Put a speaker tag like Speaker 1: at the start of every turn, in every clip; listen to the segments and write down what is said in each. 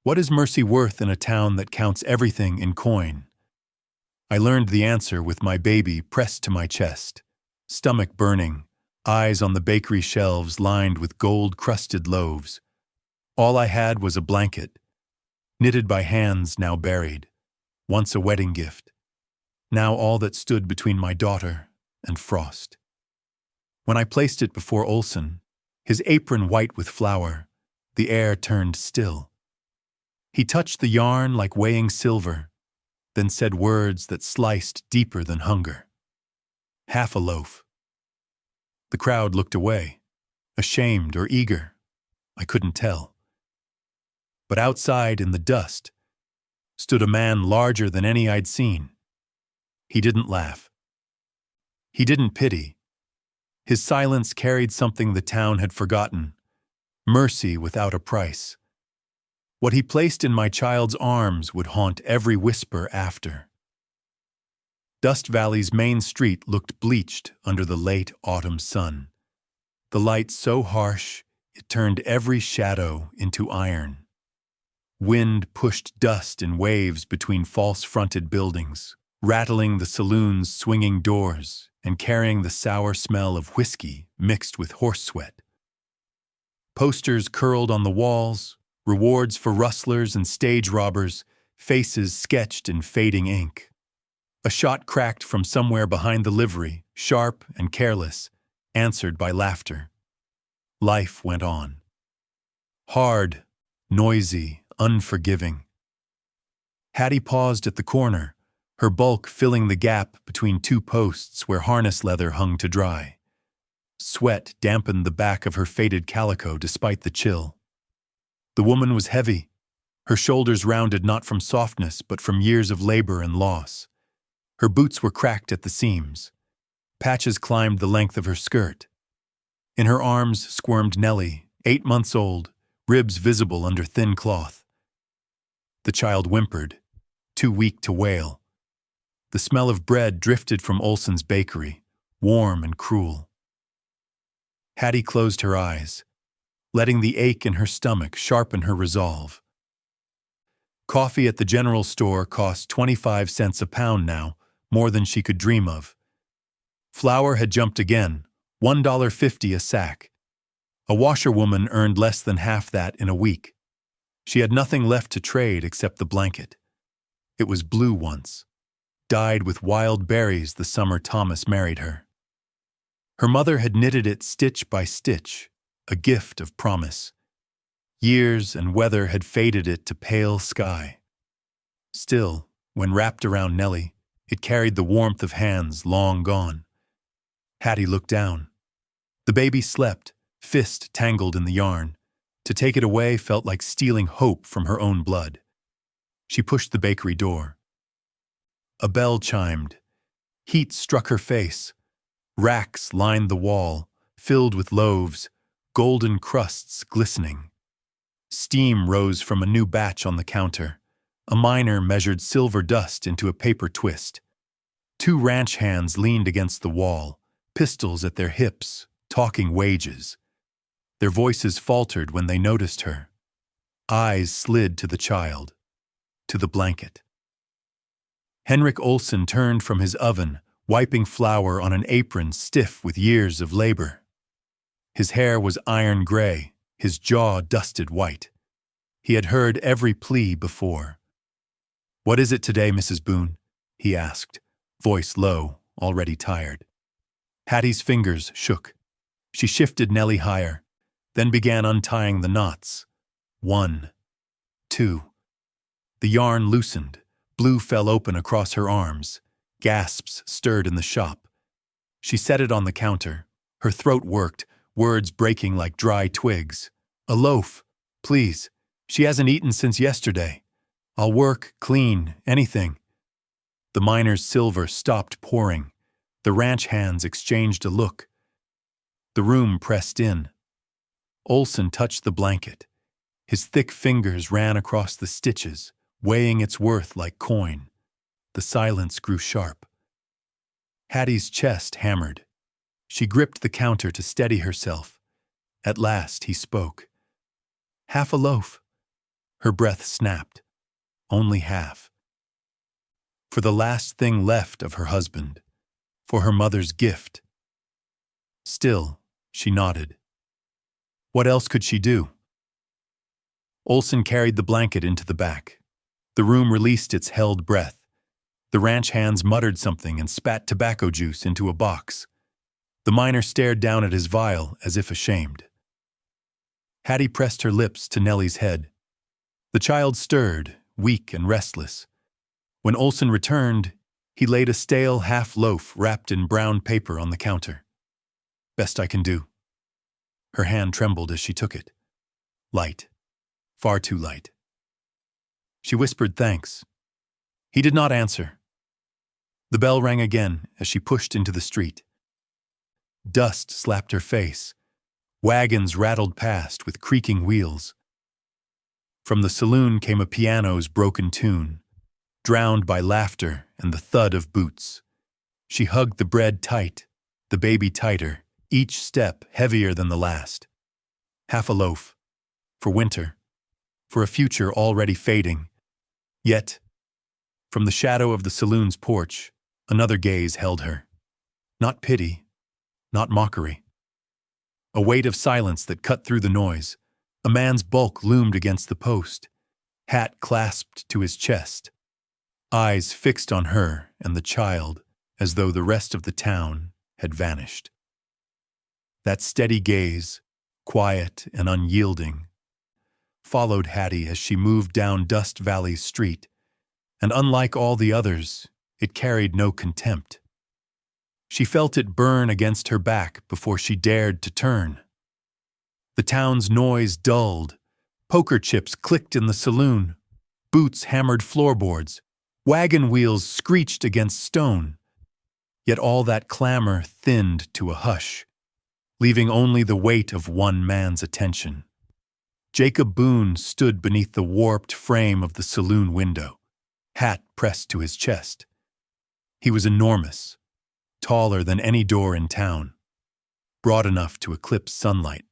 Speaker 1: What is mercy worth in a town that counts everything in coin? I learned the answer with my baby pressed to my chest, stomach burning, eyes on the bakery shelves lined with gold-crusted loaves. All I had was a blanket, knitted by hands now buried, once a wedding gift, now all that stood between my daughter and frost. When I placed it before Olsen, his apron white with flour, the air turned still. He touched the yarn like weighing silver, then said words that sliced deeper than hunger. Half a loaf. The crowd looked away, ashamed or eager. I couldn't tell. But outside in the dust stood a man larger than any I'd seen. He didn't laugh. He didn't pity. His silence carried something the town had forgotten, mercy without a price. What he placed in my child's arms would haunt every whisper after. Dust Valley's main street looked bleached under the late autumn sun, the light so harsh it turned every shadow into iron. Wind pushed dust in waves between false-fronted buildings, rattling the saloon's swinging doors and carrying the sour smell of whiskey mixed with horse sweat. Posters curled on the walls, rewards for rustlers and stage robbers, faces sketched in fading ink. A shot cracked from somewhere behind the livery, sharp and careless, answered by laughter. Life went on. Hard, noisy, unforgiving. Hattie paused at the corner, her bulk filling the gap between two posts where harness leather hung to dry. Sweat dampened the back of her faded calico despite the chill. The woman was heavy, her shoulders rounded not from softness but from years of labor and loss. Her boots were cracked at the seams. Patches climbed the length of her skirt. In her arms squirmed Nellie, 8 months old, ribs visible under thin cloth. The child whimpered, too weak to wail. The smell of bread drifted from Olsen's bakery, warm and cruel. Hattie closed her eyes, letting the ache in her stomach sharpen her resolve. Coffee at the general store cost 25 cents a pound now, more than she could dream of. Flour had jumped again, $1.50 a sack. A washerwoman earned less than half that in a week. She had nothing left to trade except the blanket. It was blue once, dyed with wild berries the summer Thomas married her. Her mother had knitted it stitch by stitch, a gift of promise. Years and weather had faded it to pale sky. Still, when wrapped around Nellie, it carried the warmth of hands long gone. Hattie looked down. The baby slept, fist tangled in the yarn. To take it away felt like stealing hope from her own blood. She pushed the bakery door. A bell chimed. Heat struck her face. Racks lined the wall, filled with loaves, golden crusts glistening. Steam rose from a new batch on the counter. A miner measured silver dust into a paper twist. 2 ranch hands leaned against the wall, pistols at their hips, talking wages. Their voices faltered when they noticed her. Eyes slid to the child, to the blanket. Henrik Olsen turned from his oven, wiping flour on an apron stiff with years of labor. His hair was iron gray, his jaw dusted white. He had heard every plea before. "What is it today, Mrs. Boone?" he asked, voice low, already tired. Hattie's fingers shook. She shifted Nellie higher, then began untying the knots. 1, 2. The yarn loosened. Blue fell open across her arms. Gasps stirred in the shop. She set it on the counter. Her throat worked, words breaking like dry twigs. "A loaf, please. She hasn't eaten since yesterday. I'll work, clean, anything." The miner's silver stopped pouring. The ranch hands exchanged a look. The room pressed in. Olsen touched the blanket. His thick fingers ran across the stitches, weighing its worth like coin. The silence grew sharp. Hattie's chest hammered. She gripped the counter to steady herself. At last he spoke. "Half a loaf." Her breath snapped. Only half. For the last thing left of her husband. For her mother's gift. Still, she nodded. What else could she do? Olsen carried the blanket into the back. The room released its held breath. The ranch hands muttered something and spat tobacco juice into a box. The miner stared down at his vial as if ashamed. Hattie pressed her lips to Nellie's head. The child stirred, weak and restless. When Olsen returned, he laid a stale half-loaf wrapped in brown paper on the counter. Best I can do. Her hand trembled as she took it. Light. Far too light. She whispered thanks. He did not answer. The bell rang again as she pushed into the street. Dust slapped her face. Wagons rattled past with creaking wheels. From the saloon came a piano's broken tune, drowned by laughter and the thud of boots. She hugged the bread tight, the baby tighter, each step heavier than the last. Half a loaf. For winter. For a future already fading. Yet, from the shadow of the saloon's porch, another gaze held her. Not pity, not mockery. A weight of silence that cut through the noise. A man's bulk loomed against the post, hat clasped to his chest, eyes fixed on her and the child as though the rest of the town had vanished. That steady gaze, quiet and unyielding, followed Hattie as she moved down Dust Valley's street, and unlike all the others, it carried no contempt. She felt it burn against her back before she dared to turn. The town's noise dulled. Poker chips clicked in the saloon. Boots hammered floorboards. Wagon wheels screeched against stone. Yet all that clamor thinned to a hush, leaving only the weight of one man's attention. Jacob Boone stood beneath the warped frame of the saloon window, hat pressed to his chest. He was enormous, taller than any door in town, broad enough to eclipse sunlight.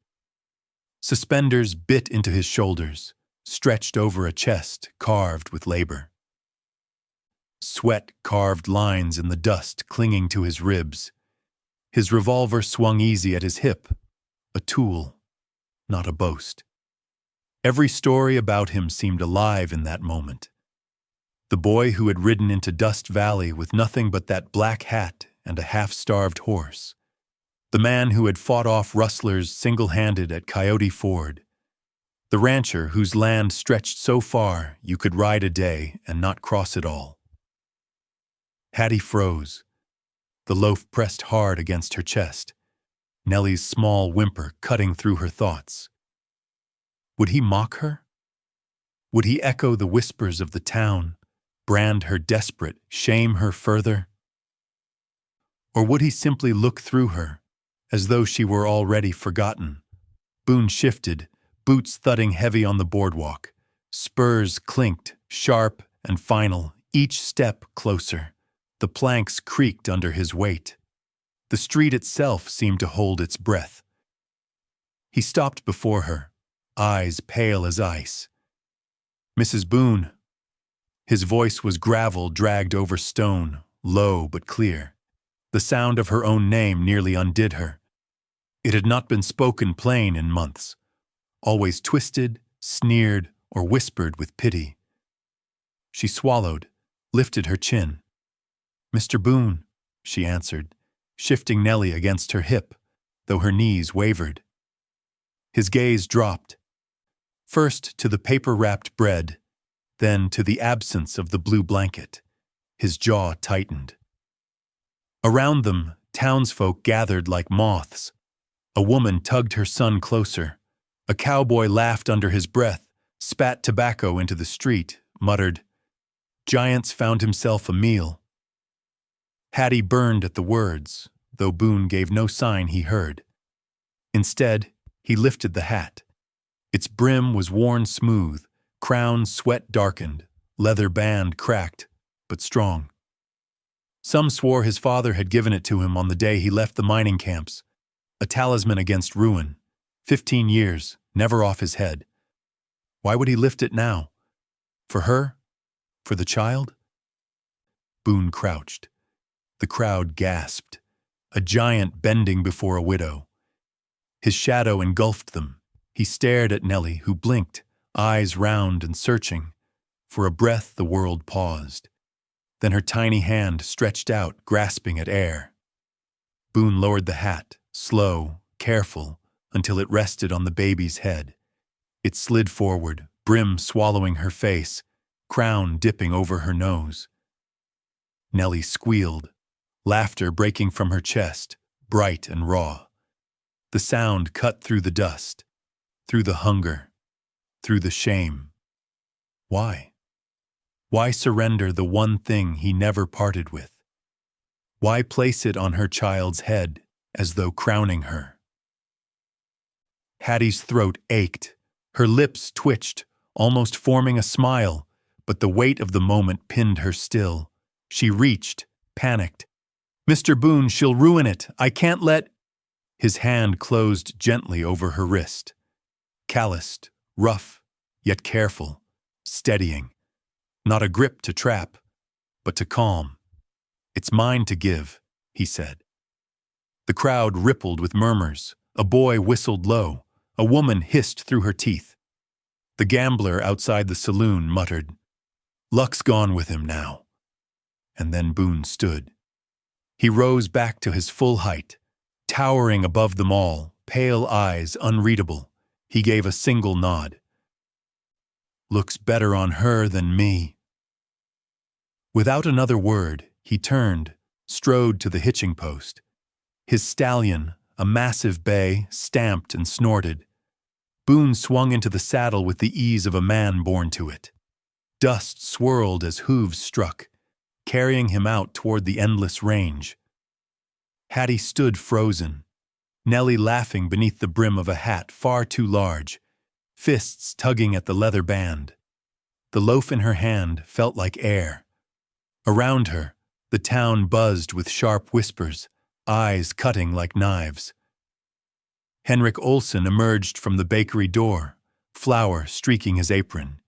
Speaker 1: Suspenders bit into his shoulders, stretched over a chest carved with labor. Sweat carved lines in the dust clinging to his ribs. His revolver swung easy at his hip, a tool, not a boast. Every story about him seemed alive in that moment. The boy who had ridden into Dust Valley with nothing but that black hat and a half-starved horse. The man who had fought off rustlers single-handed at Coyote Ford. The rancher whose land stretched so far you could ride a day and not cross it all. Hattie froze. The loaf pressed hard against her chest, Nellie's small whimper cutting through her thoughts. Would he mock her? Would he echo the whispers of the town, brand her desperate, shame her further? Or would he simply look through her, as though she were already forgotten? Boone shifted, boots thudding heavy on the boardwalk. Spurs clinked, sharp and final, each step closer. The planks creaked under his weight. The street itself seemed to hold its breath. He stopped before her, eyes pale as ice. Mrs. Boone. His voice was gravel dragged over stone, low but clear. The sound of her own name nearly undid her. It had not been spoken plain in months, always twisted, sneered, or whispered with pity. She swallowed, lifted her chin. Mr. Boone, she answered, shifting Nellie against her hip, though her knees wavered. His gaze dropped, first to the paper-wrapped bread, then to the absence of the blue blanket. His jaw tightened. Around them, townsfolk gathered like moths. A woman tugged her son closer. A cowboy laughed under his breath, spat tobacco into the street, muttered, "Giants found himself a meal." Hattie burned at the words, though Boone gave no sign he heard. Instead, he lifted the hat. Its brim was worn smooth, crown sweat darkened, leather band cracked, but strong. Some swore his father had given it to him on the day he left the mining camps, a talisman against ruin, 15 years, never off his head. Why would he lift it now? For her? For the child? Boone crouched. The crowd gasped. A giant bending before a widow. His shadow engulfed them. He stared at Nellie, who blinked, eyes round and searching. For a breath the world paused. Then her tiny hand stretched out, grasping at air. Boone lowered the hat, slow, careful, until it rested on the baby's head. It slid forward, brim swallowing her face, crown dipping over her nose. Nellie squealed, laughter breaking from her chest, bright and raw. The sound cut through the dust, through the hunger, through the shame. Why? Why surrender the one thing he never parted with? Why place it on her child's head as though crowning her? Hattie's throat ached. Her lips twitched, almost forming a smile, but the weight of the moment pinned her still. She reached, panicked. "Mr. Boone, she'll ruin it. I can't let—" His hand closed gently over her wrist. Calloused, rough, yet careful, steadying. Not a grip to trap, but to calm. "It's mine to give," he said. The crowd rippled with murmurs. A boy whistled low. A woman hissed through her teeth. The gambler outside the saloon muttered, "Luck's gone with him now." And then Boone stood. He rose back to his full height, towering above them all, pale eyes unreadable. He gave a single nod. "Looks better on her than me." Without another word, he turned, strode to the hitching post. His stallion, a massive bay, stamped and snorted. Boone swung into the saddle with the ease of a man born to it. Dust swirled as hooves struck, carrying him out toward the endless range. Hattie stood frozen, Nellie laughing beneath the brim of a hat far too large, fists tugging at the leather band. The loaf in her hand felt like air. Around her, the town buzzed with sharp whispers, eyes cutting like knives. Henrik Olsen emerged from the bakery door, flour streaking his apron.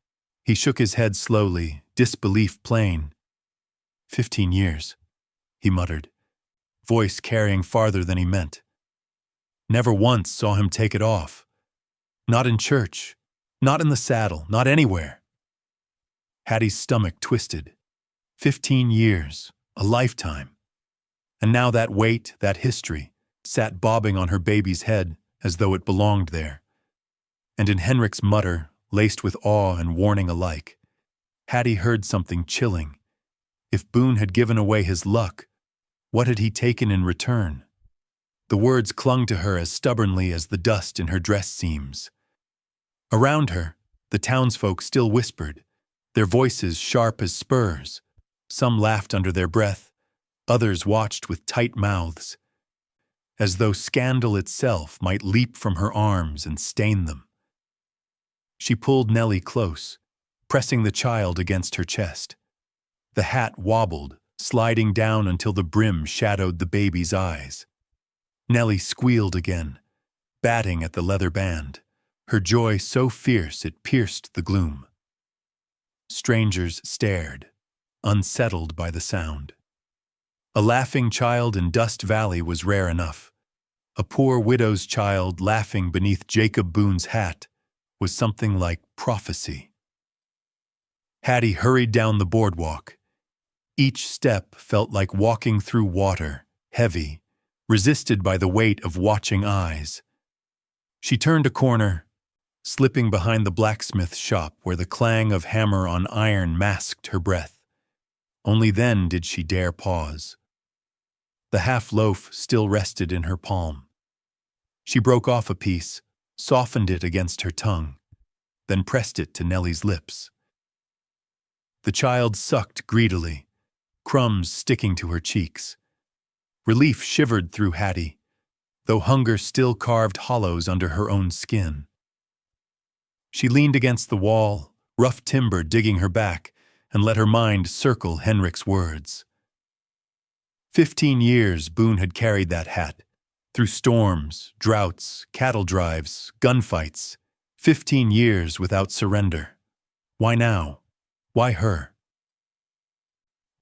Speaker 1: He shook his head slowly, disbelief plain. 15 years, he muttered, voice carrying farther than he meant. Never once saw him take it off. Not in church, not in the saddle, not anywhere. Hattie's stomach twisted. 15 years, a lifetime. And now that weight, that history, sat bobbing on her baby's head as though it belonged there. And in Henrik's mutter, laced with awe and warning alike, Hattie heard something chilling. If Boone had given away his luck, what had he taken in return? The words clung to her as stubbornly as the dust in her dress seams. Around her, the townsfolk still whispered, their voices sharp as spurs. Some laughed under their breath, others watched with tight mouths, as though scandal itself might leap from her arms and stain them. She pulled Nellie close, pressing the child against her chest. The hat wobbled, sliding down until the brim shadowed the baby's eyes. Nellie squealed again, batting at the leather band, her joy so fierce it pierced the gloom. Strangers stared, unsettled by the sound. A laughing child in Dust Valley was rare enough. A poor widow's child laughing beneath Jacob Boone's hat was something like prophecy. Hattie hurried down the boardwalk. Each step felt like walking through water, heavy, resisted by the weight of watching eyes. She turned a corner, slipping behind the blacksmith shop where the clang of hammer on iron masked her breath. Only then did she dare pause. The half-loaf still rested in her palm. She broke off a piece, softened it against her tongue, then pressed it to Nellie's lips. The child sucked greedily, crumbs sticking to her cheeks. Relief shivered through Hattie, though hunger still carved hollows under her own skin. She leaned against the wall, rough timber digging her back, and let her mind circle Henrik's words. 15 years Boone had carried that hat, through storms, droughts, cattle drives, gunfights. 15 years without surrender. Why now? Why her?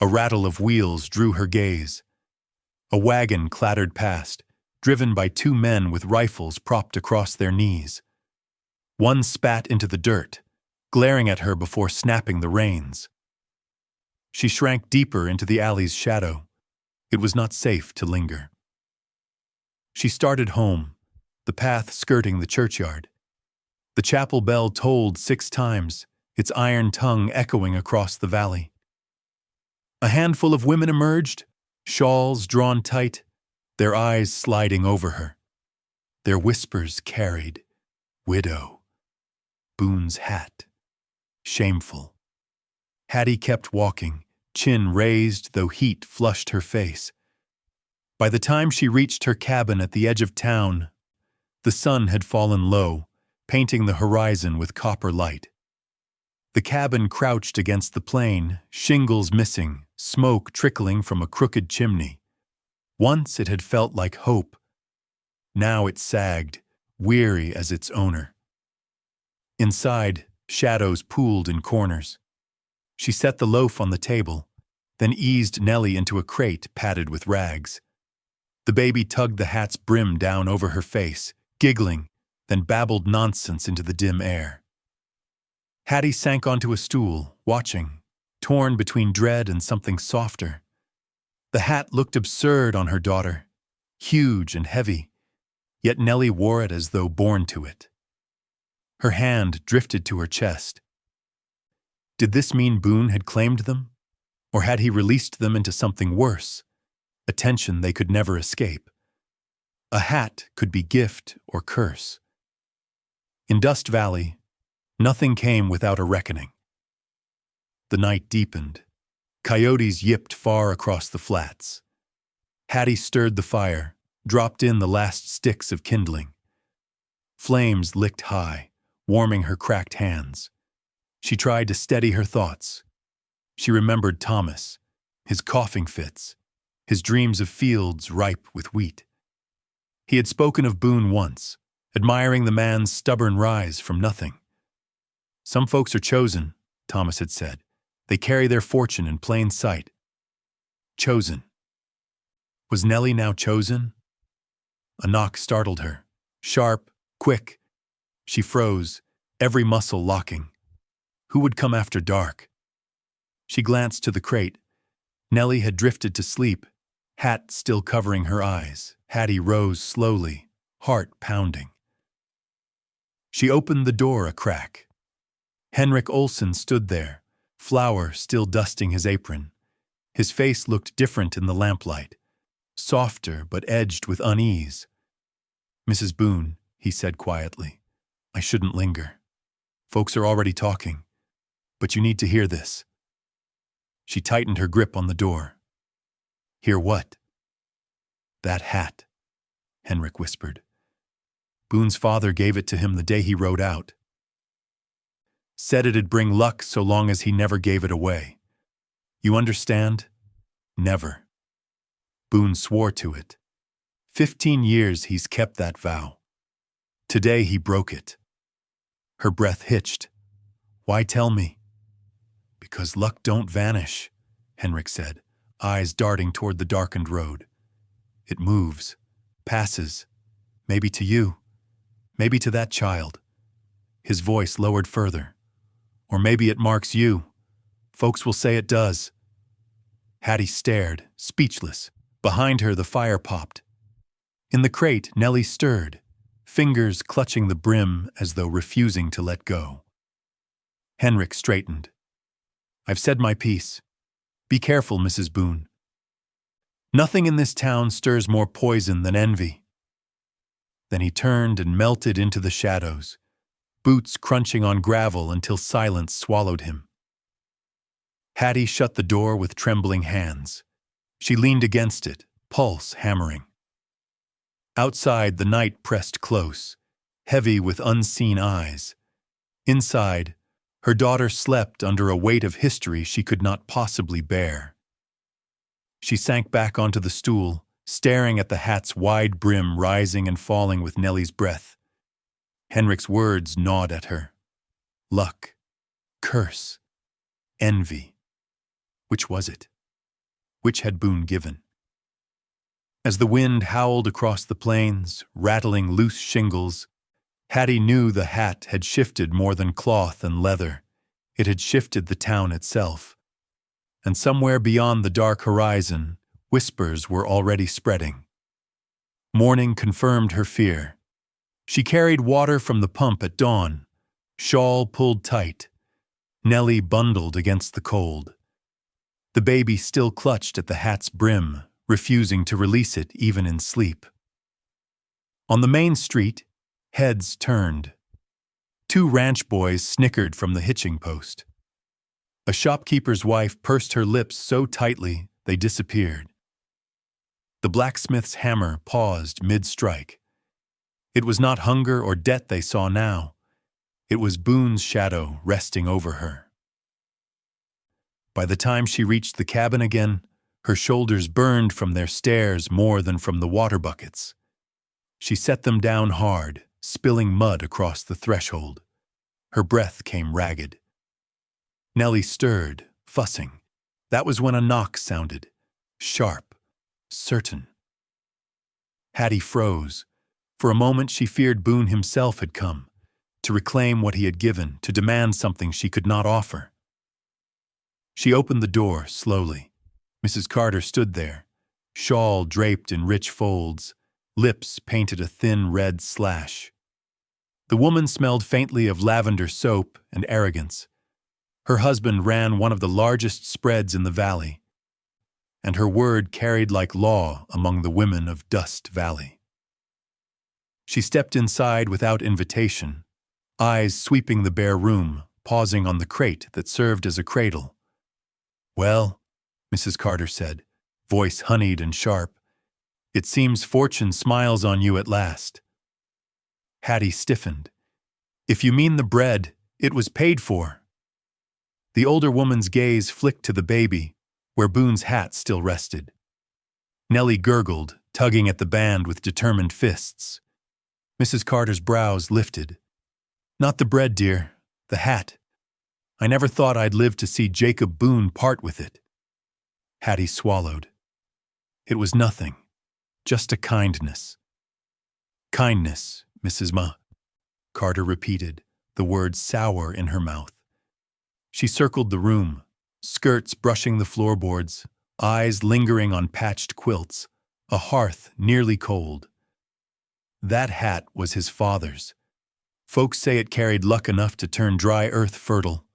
Speaker 1: A rattle of wheels drew her gaze. A wagon clattered past, driven by two men with rifles propped across their knees. One spat into the dirt, glaring at her before snapping the reins. She shrank deeper into the alley's shadow. It was not safe to linger. She started home, the path skirting the churchyard. The chapel bell tolled 6 times, its iron tongue echoing across the valley. A handful of women emerged, shawls drawn tight, their eyes sliding over her. Their whispers carried, "Widow." Boone's hat. Shameful. Hattie kept walking, chin raised though heat flushed her face. By the time she reached her cabin at the edge of town, the sun had fallen low, painting the horizon with copper light. The cabin crouched against the plain, shingles missing, smoke trickling from a crooked chimney. Once it had felt like hope. Now it sagged, weary as its owner. Inside, shadows pooled in corners. She set the loaf on the table, then eased Nellie into a crate padded with rags. The baby tugged the hat's brim down over her face, giggling, then babbled nonsense into the dim air. Hattie sank onto a stool, watching, torn between dread and something softer. The hat looked absurd on her daughter, huge and heavy, yet Nellie wore it as though born to it. Her hand drifted to her chest. Did this mean Boone had claimed them? Or had he released them into something worse, a tension they could never escape? A hat could be gift or curse. In Dust Valley, nothing came without a reckoning. The night deepened. Coyotes yipped far across the flats. Hattie stirred the fire, dropped in the last sticks of kindling. Flames licked high, warming her cracked hands. She tried to steady her thoughts. She remembered Thomas, his coughing fits, his dreams of fields ripe with wheat. He had spoken of Boone once, admiring the man's stubborn rise from nothing. Some folks are chosen, Thomas had said. They carry their fortune in plain sight. Chosen. Was Nellie now chosen? A knock startled her. Sharp, quick. She froze, every muscle locking. Who would come after dark? She glanced to the crate. Nellie had drifted to sleep, hat still covering her eyes. Hattie rose slowly, heart pounding. She opened the door a crack. Henrik Olsen stood there, flour still dusting his apron. His face looked different in the lamplight, softer but edged with unease. "Mrs. Boone," he said quietly, "I shouldn't linger. Folks are already talking, but you need to hear this." She tightened her grip on the door. "Hear what?" "That hat," Henrik whispered. "Boone's father gave it to him the day he rode out. Said it'd bring luck so long as he never gave it away. You understand? Never. Boone swore to it. 15 years he's kept that vow. Today he broke it." Her breath hitched. "Why tell me?" "Because luck don't vanish," Henrik said, eyes darting toward the darkened road. "It moves, passes, maybe to you, maybe to that child." His voice lowered further. "Or maybe it marks you. Folks will say it does." Hattie stared, speechless. Behind her the fire popped. In the crate, Nellie stirred, fingers clutching the brim as though refusing to let go. Henrik straightened. "I've said my piece. Be careful, Mrs. Boone. Nothing in this town stirs more poison than envy." Then he turned and melted into the shadows, boots crunching on gravel until silence swallowed him. Hattie shut the door with trembling hands. She leaned against it, pulse hammering. Outside, the night pressed close, heavy with unseen eyes. Inside, her daughter slept under a weight of history she could not possibly bear. She sank back onto the stool, staring at the hat's wide brim rising and falling with Nellie's breath. Henrik's words gnawed at her. Luck, curse, envy. Which was it? Which had Boone given? As the wind howled across the plains, rattling loose shingles, Hattie knew the hat had shifted more than cloth and leather. It had shifted the town itself. And somewhere beyond the dark horizon, whispers were already spreading. Morning confirmed her fear. She carried water from the pump at dawn, shawl pulled tight, Nellie bundled against the cold. The baby still clutched at the hat's brim, refusing to release it even in sleep. On the main street, heads turned. Two ranch boys snickered from the hitching post. A shopkeeper's wife pursed her lips so tightly they disappeared. The blacksmith's hammer paused mid-strike. It was not hunger or debt they saw now. It was Boone's shadow resting over her. By the time she reached the cabin again, her shoulders burned from their stares more than from the water buckets. She set them down hard, spilling mud across the threshold. Her breath came ragged. Nellie stirred, fussing. That was when a knock sounded, sharp, certain. Hattie froze. For a moment she feared Boone himself had come, to reclaim what he had given, to demand something she could not offer. She opened the door slowly. Mrs. Carter stood there, shawl draped in rich folds, lips painted a thin red slash. The woman smelled faintly of lavender soap and arrogance. Her husband ran one of the largest spreads in the valley, and her word carried like law among the women of Dust Valley. She stepped inside without invitation, eyes sweeping the bare room, pausing on the crate that served as a cradle. "Well," Mrs. Carter said, voice honeyed and sharp, "it seems fortune smiles on you at last." Hattie stiffened. "If you mean the bread, it was paid for." The older woman's gaze flicked to the baby, where Boone's hat still rested. Nellie gurgled, tugging at the band with determined fists. Mrs. Carter's brows lifted. "Not the bread, dear, the hat. I never thought I'd live to see Jacob Boone part with it." Hattie swallowed. It was nothing, just a kindness. "Kindness, Mrs. Carter repeated, the words sour in her mouth. She circled the room, skirts brushing the floorboards, eyes lingering on patched quilts, a hearth nearly cold. That hat was his father's. Folks say it carried luck enough to turn dry earth fertile.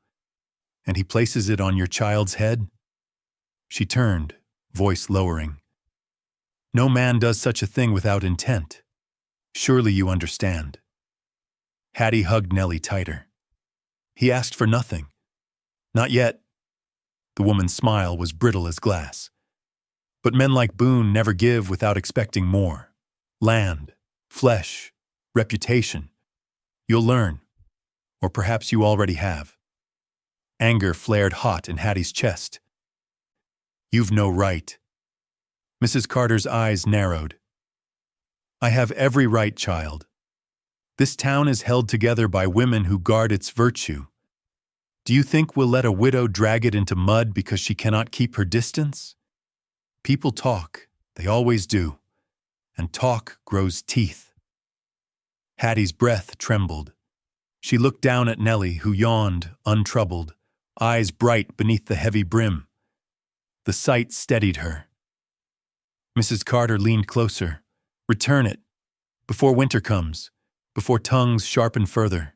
Speaker 1: And he places it on your child's head?" She turned, voice lowering. "No man does such a thing without intent. Surely you understand." Hattie hugged Nellie tighter. "He asked for nothing. Not yet." The woman's smile was brittle as glass. "But men like Boone never give without expecting more. Land, flesh, reputation. You'll learn. Or perhaps you already have." Anger flared hot in Hattie's chest. "You've no right." Mrs. Carter's eyes narrowed. "I have every right, child. This town is held together by women who guard its virtue. Do you think we'll let a widow drag it into mud because she cannot keep her distance? People talk, they always do, and talk grows teeth." Hattie's breath trembled. She looked down at Nellie, who yawned, untroubled, eyes bright beneath the heavy brim. The sight steadied her. Mrs. Carter leaned closer. "Return it. Before winter comes. Before tongues sharpen further.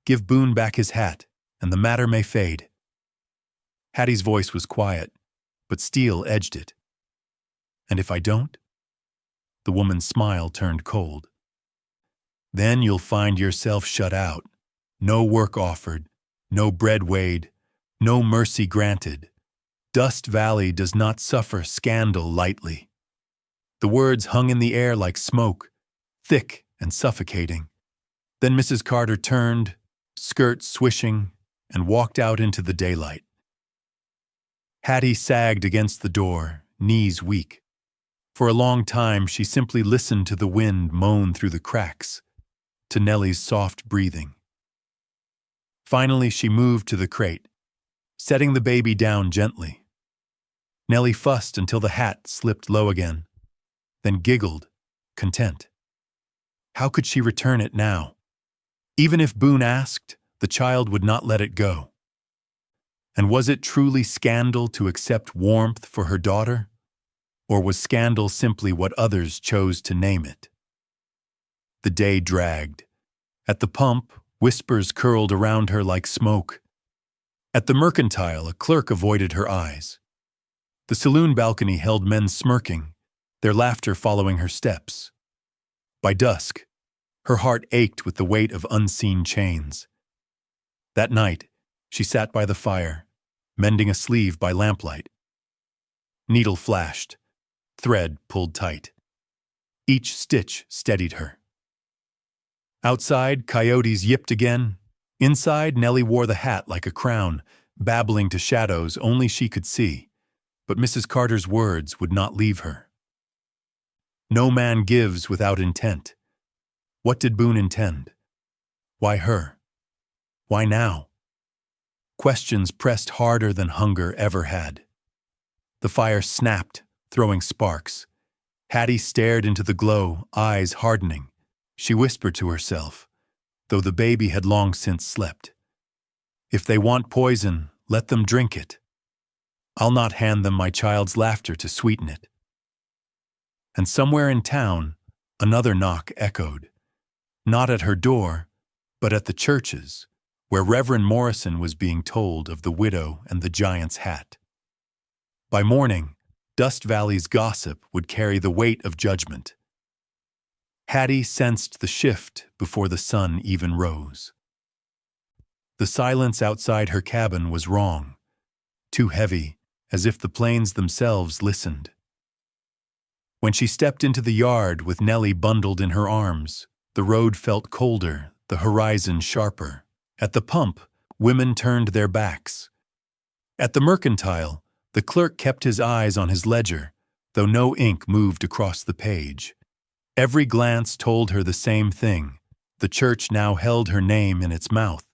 Speaker 1: Give Boone back his hat, and the matter may fade." Hattie's voice was quiet, but steel edged it. "And if I don't?" The woman's smile turned cold. "Then you'll find yourself shut out. No work offered, no bread weighed, no mercy granted. Dust Valley does not suffer scandal lightly." The words hung in the air like smoke, thick and suffocating. Then Mrs. Carter turned, skirts swishing, and walked out into the daylight. Hattie sagged against the door, knees weak. For a long time she simply listened to the wind moan through the cracks, to Nellie's soft breathing. Finally, she moved to the crate, setting the baby down gently. Nellie fussed until the hat slipped low again, then giggled, content. How could she return it now? Even if Boone asked, the child would not let it go. And was it truly scandal to accept warmth for her daughter? Or was scandal simply what others chose to name it? The day dragged. At the pump, whispers curled around her like smoke. At the mercantile, a clerk avoided her eyes. The saloon balcony held men smirking, their laughter following her steps. By dusk, her heart ached with the weight of unseen chains. That night, she sat by the fire, mending a sleeve by lamplight. Needle flashed, thread pulled tight. Each stitch steadied her. Outside, coyotes yipped again. Inside, Nellie wore the hat like a crown, babbling to shadows only she could see. But Mrs. Carter's words would not leave her. No man gives without intent. What did Boone intend? Why her? Why now? Questions pressed harder than hunger ever had. The fire snapped, throwing sparks. Hattie stared into the glow, eyes hardening. She whispered to herself, though the baby had long since slept. If they want poison, let them drink it. I'll not hand them my child's laughter to sweeten it. And somewhere in town, another knock echoed. Not at her door, but at the church's, where Reverend Morrison was being told of the widow and the giant's hat. By morning, Dust Valley's gossip would carry the weight of judgment. Hattie sensed the shift before the sun even rose. The silence outside her cabin was wrong, too heavy, as if the plains themselves listened. When she stepped into the yard with Nellie bundled in her arms, the road felt colder, the horizon sharper. At the pump, women turned their backs. At the mercantile, the clerk kept his eyes on his ledger, though no ink moved across the page. Every glance told her the same thing. The church now held her name in its mouth.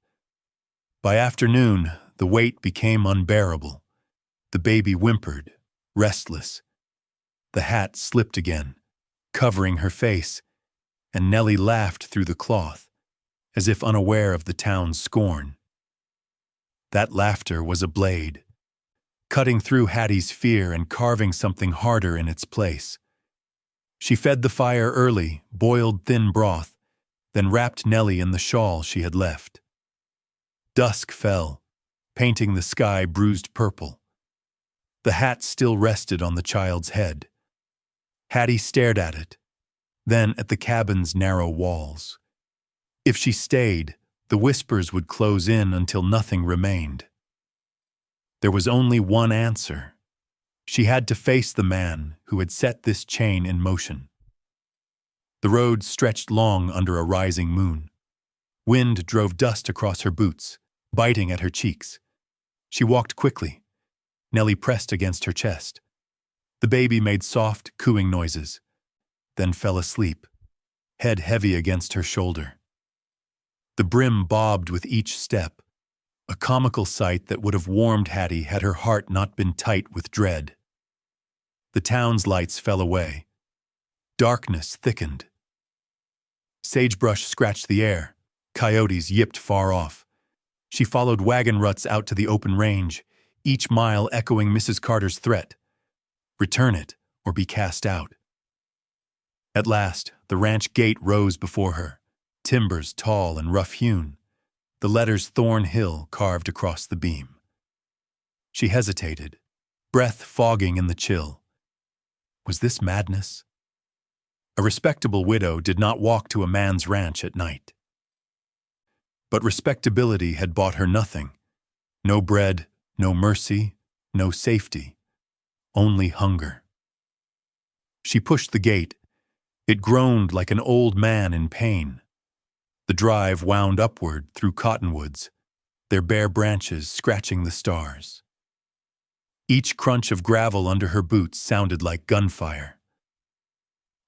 Speaker 1: By afternoon, the weight became unbearable. The baby whimpered, restless. The hat slipped again, covering her face, and Nellie laughed through the cloth, as if unaware of the town's scorn. That laughter was a blade, cutting through Hattie's fear and carving something harder in its place. She fed the fire early, boiled thin broth, then wrapped Nellie in the shawl she had left. Dusk fell, painting the sky bruised purple. The hat still rested on the child's head. Hattie stared at it, then at the cabin's narrow walls. If she stayed, the whispers would close in until nothing remained. There was only one answer. She had to face the man who had set this chain in motion. The road stretched long under a rising moon. Wind drove dust across her boots, biting at her cheeks. She walked quickly. Nellie pressed against her chest. The baby made soft, cooing noises, then fell asleep, head heavy against her shoulder. The brim bobbed with each step, a comical sight that would have warmed Hattie had her heart not been tight with dread. The town's lights fell away. Darkness thickened. Sagebrush scratched the air. Coyotes yipped far off. She followed wagon ruts out to the open range, each mile echoing Mrs. Carter's threat. Return it, or be cast out. At last, the ranch gate rose before her, timbers tall and rough-hewn, the letters Thornhill carved across the beam. She hesitated, breath fogging in the chill. Was this madness? A respectable widow did not walk to a man's ranch at night. But respectability had bought her nothing. No bread, no mercy, no safety. Only hunger. She pushed the gate. It groaned like an old man in pain. The drive wound upward through cottonwoods, their bare branches scratching the stars. Each crunch of gravel under her boots sounded like gunfire.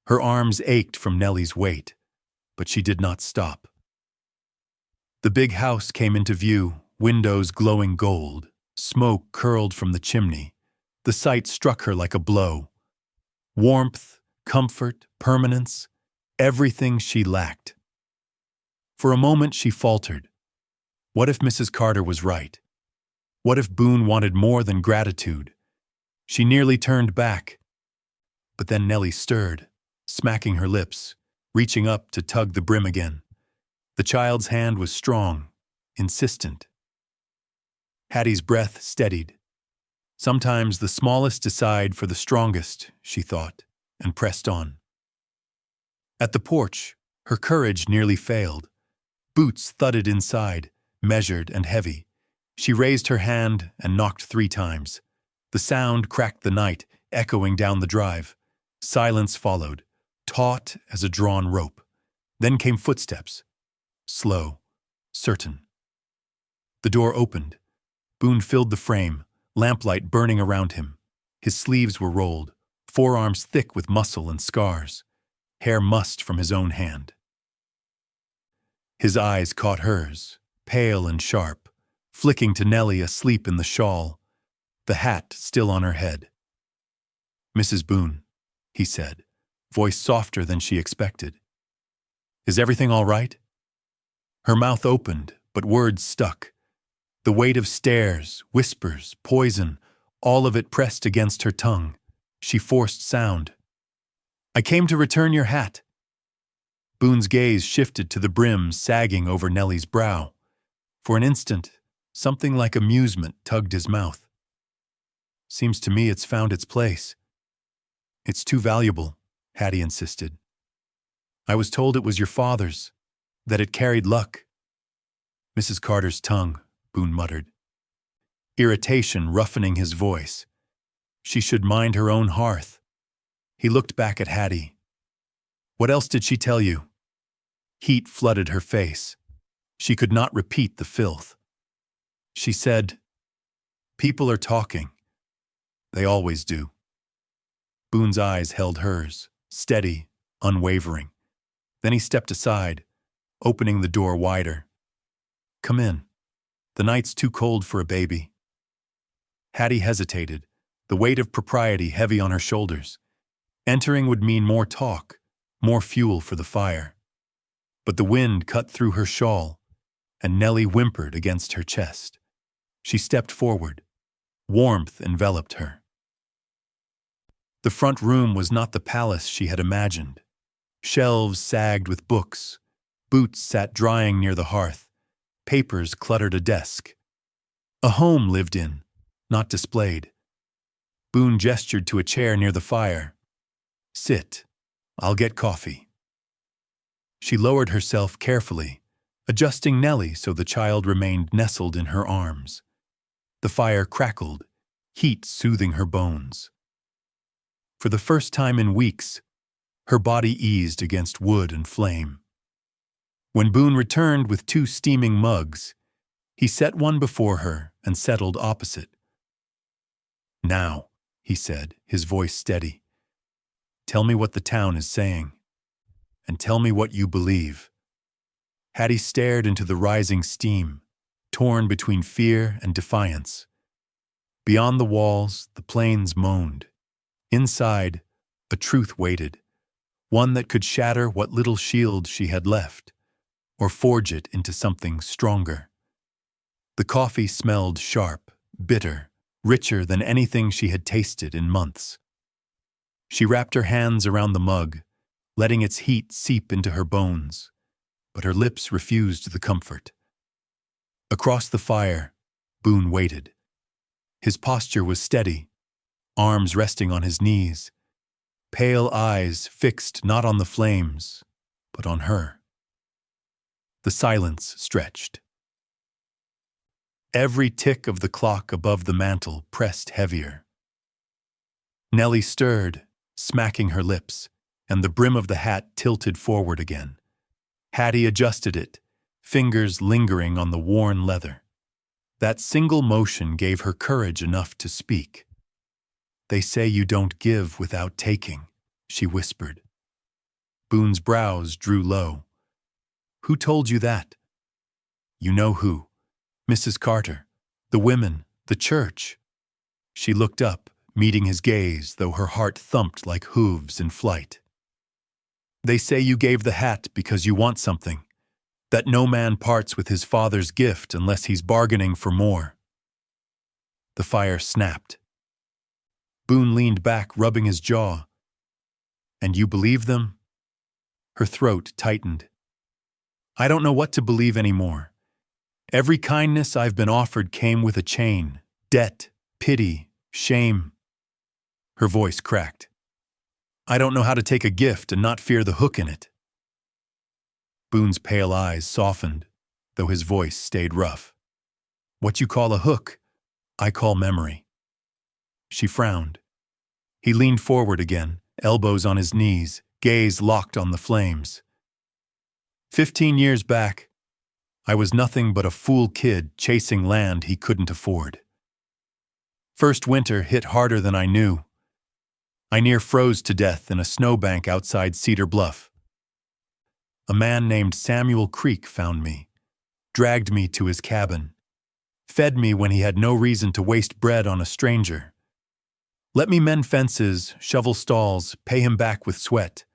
Speaker 1: Her arms ached from Nellie's weight. but she did not stop. The big house came into view, windows glowing gold, smoke curled from the chimney. The sight struck her like a blow. Warmth, comfort, permanence, everything she lacked. For a moment she faltered. What if Mrs. Carter was right? What if Boone wanted more than gratitude? She nearly turned back. But then Nellie stirred, smacking her lips, reaching up to tug the brim again. The child's hand was strong, insistent. Hattie's breath steadied. Sometimes the smallest decide for the strongest, she thought, and pressed on. At the porch, her courage nearly failed. Boots thudded inside, measured and heavy. She raised her hand and knocked 3 times. The sound cracked the night, echoing down the drive. Silence followed, taut as a drawn rope. Then came footsteps. Slow, certain. The door opened. Boone filled the frame, lamplight burning around him. His sleeves were rolled, forearms thick with muscle and scars, hair mussed from his own hand. His eyes caught hers, pale and sharp, flicking to Nellie asleep in the shawl, the hat still on her head. "Mrs. Boone," he said, voice softer than she expected. "Is everything all right?" Her mouth opened, but words stuck. The weight of stares, whispers, poison, all of it pressed against her tongue. She forced sound. "I came to return your hat." Boone's gaze shifted to the brim sagging over Nellie's brow. For an instant, something like amusement tugged his mouth. "Seems to me it's found its place." "It's too valuable," Hattie insisted. "I was told it was your father's, that it carried luck." "Mrs. Carter's tongue," Boone muttered, irritation roughening his voice. She should mind her own hearth. He looked back at Hattie. "What else did she tell you?" Heat flooded her face. She could not repeat the filth. She said, "People are talking. They always do." Boone's eyes held hers, steady, unwavering. Then he stepped aside, opening the door wider. "Come in. The night's too cold for a baby." Hattie hesitated, the weight of propriety heavy on her shoulders. Entering would mean more talk, more fuel for the fire. But the wind cut through her shawl, and Nellie whimpered against her chest. She stepped forward. Warmth enveloped her. The front room was not the palace she had imagined. Shelves sagged with books. Boots sat drying near the hearth. Papers cluttered a desk. A home lived in, not displayed. Boone gestured to a chair near the fire. "Sit. I'll get coffee." She lowered herself carefully, adjusting Nellie so the child remained nestled in her arms. The fire crackled, heat soothing her bones. For the first time in weeks, her body eased against wood and flame. When Boone returned with 2 steaming mugs, he set one before her and settled opposite. "Now," he said, his voice steady, "tell me what the town is saying, and tell me what you believe." Hattie stared into the rising steam, torn between fear and defiance. Beyond the walls, the plains moaned. Inside, a truth waited, one that could shatter what little shield she had left, or forge it into something stronger. The coffee smelled sharp, bitter, richer than anything she had tasted in months. She wrapped her hands around the mug, letting its heat seep into her bones, but her lips refused the comfort. Across the fire, Boone waited. His posture was steady, arms resting on his knees, pale eyes fixed not on the flames, but on her. The silence stretched. Every tick of the clock above the mantel pressed heavier. Nellie stirred, smacking her lips, and the brim of the hat tilted forward again. Hattie adjusted it, fingers lingering on the worn leather. That single motion gave her courage enough to speak. "They say you don't give without taking," she whispered. Boone's brows drew low. Who told you that? You know who. Mrs. Carter. The women. The church. She looked up, meeting his gaze, though her heart thumped like hooves in flight. They say you gave the hat because you want something, that no man parts with his father's gift unless he's bargaining for more. The fire snapped. Boone leaned back, rubbing his jaw. And you believe them? Her throat tightened. I don't know what to believe anymore. Every kindness I've been offered came with a chain, debt, pity, shame. Her voice cracked. I don't know how to take a gift and not fear the hook in it. Boone's pale eyes softened, though his voice stayed rough. What you call a hook, I call memory. She frowned. He leaned forward again, elbows on his knees, gaze locked on the flames. 15 years back, I was nothing but a fool kid chasing land he couldn't afford. First winter hit harder than I knew. I near froze to death in a snowbank outside Cedar Bluff. A man named Samuel Creek found me, dragged me to his cabin, fed me when he had no reason to waste bread on a stranger. Let me mend fences, shovel stalls, pay him back with sweat.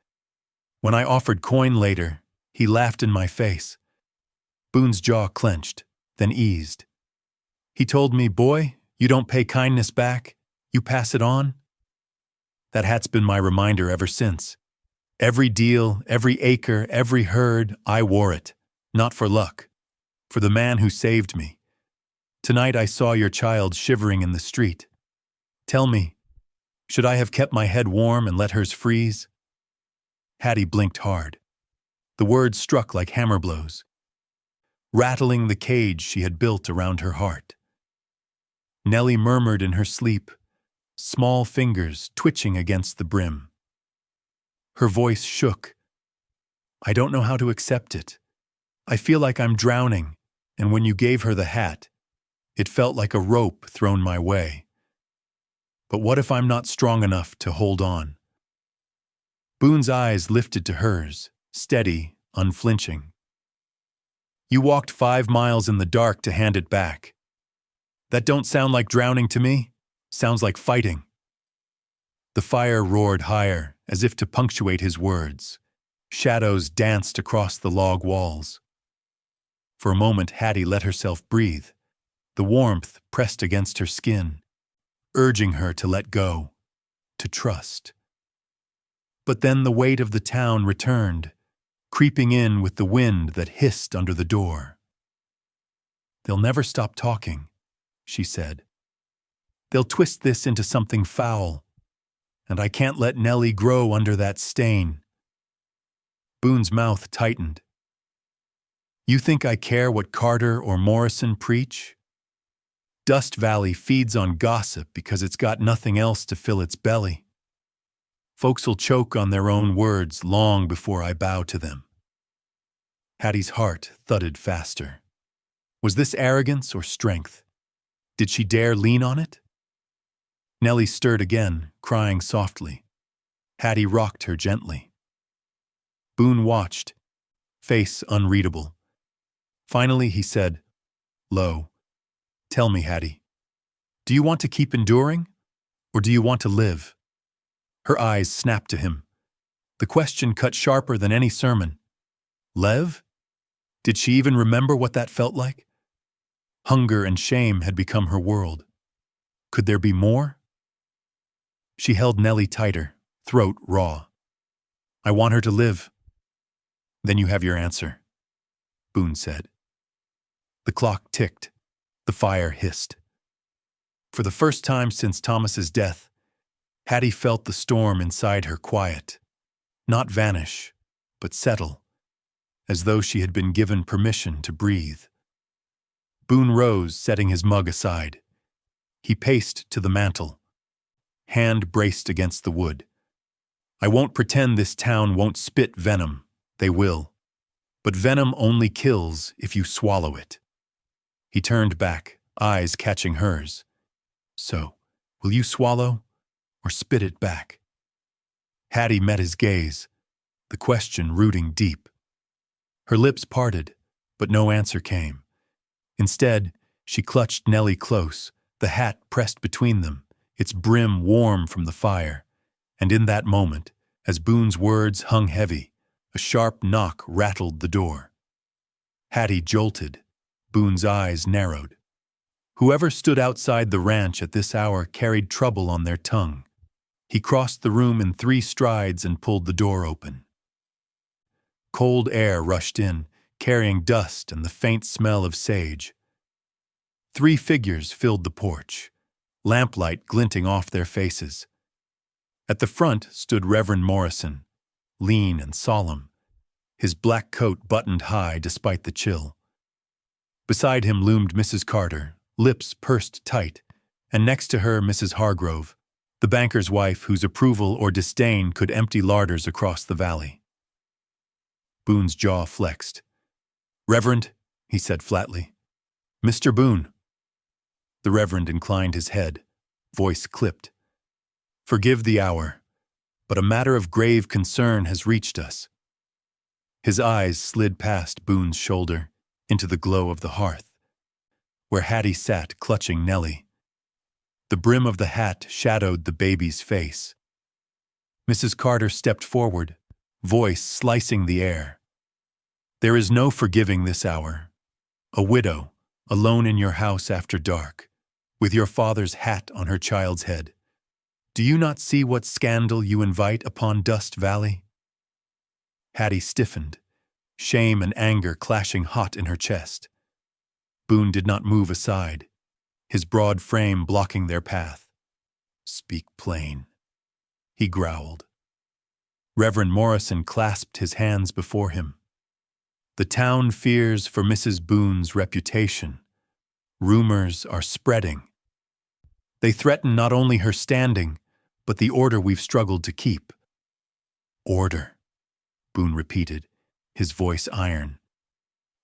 Speaker 1: When I offered coin later, he laughed in my face. Boone's jaw clenched, then eased. He told me, boy, you don't pay kindness back, you pass it on. That hat's been my reminder ever since. Every deal, every acre, every herd, I wore it. Not for luck. For the man who saved me. Tonight I saw your child shivering in the street. Tell me, should I have kept my head warm and let hers freeze? Hattie blinked hard. The words struck like hammer blows, rattling the cage she had built around her heart. Nellie murmured in her sleep, small fingers twitching against the brim. Her voice shook. I don't know how to accept it. I feel like I'm drowning, and when you gave her the hat, it felt like a rope thrown my way. But what if I'm not strong enough to hold on? Boone's eyes lifted to hers, steady, unflinching. You walked 5 miles in the dark to hand it back. That don't sound like drowning to me. Sounds like fighting. The fire roared higher, as if to punctuate his words. Shadows danced across the log walls. For a moment, Hattie let herself breathe. The warmth pressed against her skin, urging her to let go, to trust. But then the weight of the town returned, creeping in with the wind that hissed under the door. They'll never stop talking, she said. They'll twist this into something foul, and I can't let Nellie grow under that stain. Boone's mouth tightened. You think I care what Carter or Morrison preach? Dust Valley feeds on gossip because it's got nothing else to fill its belly. Folks'll choke on their own words long before I bow to them. Hattie's heart thudded faster. Was this arrogance or strength? Did she dare lean on it? Nellie stirred again, crying softly. Hattie rocked her gently. Boone watched, face unreadable. Finally he said, low, tell me, Hattie, do you want to keep enduring, or do you want to live? Her eyes snapped to him. The question cut sharper than any sermon. Lev? Did she even remember what that felt like? Hunger and shame had become her world. Could there be more? She held Nellie tighter, throat raw. I want her to live. Then you have your answer, Boone said. The clock ticked. The fire hissed. For the first time since Thomas's death, Hattie felt the storm inside her quiet, not vanish, but settle, as though she had been given permission to breathe. Boone rose, setting his mug aside. He paced to the mantel, hand braced against the wood. I won't pretend this town won't spit venom. They will. But venom only kills if you swallow it. He turned back, eyes catching hers. So, will you swallow or spit it back? Hattie met his gaze, the question rooting deep. Her lips parted, but no answer came. Instead, she clutched Nellie close, the hat pressed between them, its brim warm from the fire. And in that moment, as Boone's words hung heavy, a sharp knock rattled the door. Hattie jolted. Boone's eyes narrowed. Whoever stood outside the ranch at this hour carried trouble on their tongue. He crossed the room in 3 strides and pulled the door open. Cold air rushed in, carrying dust and the faint smell of sage. 3 figures filled the porch, lamplight glinting off their faces. At the front stood Reverend Morrison, lean and solemn, his black coat buttoned high despite the chill. Beside him loomed Mrs. Carter, lips pursed tight, and next to her Mrs. Hargrove, the banker's wife whose approval or disdain could empty larders across the valley. Boone's jaw flexed. "Reverend," he said flatly. "Mr. Boone." The Reverend inclined his head, voice clipped. "Forgive the hour, but a matter of grave concern has reached us." His eyes slid past Boone's shoulder, into the glow of the hearth, where Hattie sat clutching Nellie. The brim of the hat shadowed the baby's face. Mrs. Carter stepped forward, voice slicing the air. "There is no forgiving this hour. A widow, alone in your house after dark, with your father's hat on her child's head. Do you not see what scandal you invite upon Dust Valley?" Hattie stiffened, shame and anger clashing hot in her chest. Boone did not move aside, his broad frame blocking their path. "Speak plain," he growled. Reverend Morrison clasped his hands before him. "The town fears for Mrs. Boone's reputation. Rumors are spreading. They threaten not only her standing, but the order we've struggled to keep." "Order," Boone repeated, his voice iron.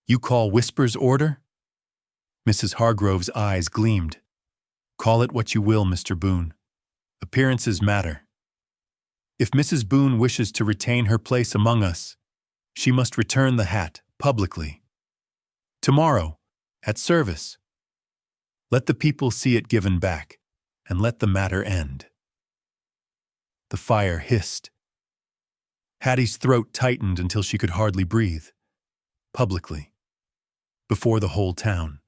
Speaker 1: "You call Whispers order?" Mrs. Hargrove's eyes gleamed. "Call it what you will, Mr. Boone. Appearances matter. If Mrs. Boone wishes to retain her place among us, she must return the hat, publicly. Tomorrow, at service. Let the people see it given back, and let the matter end." The fire hissed. Hattie's throat tightened until she could hardly breathe. Publicly. Before the whole town.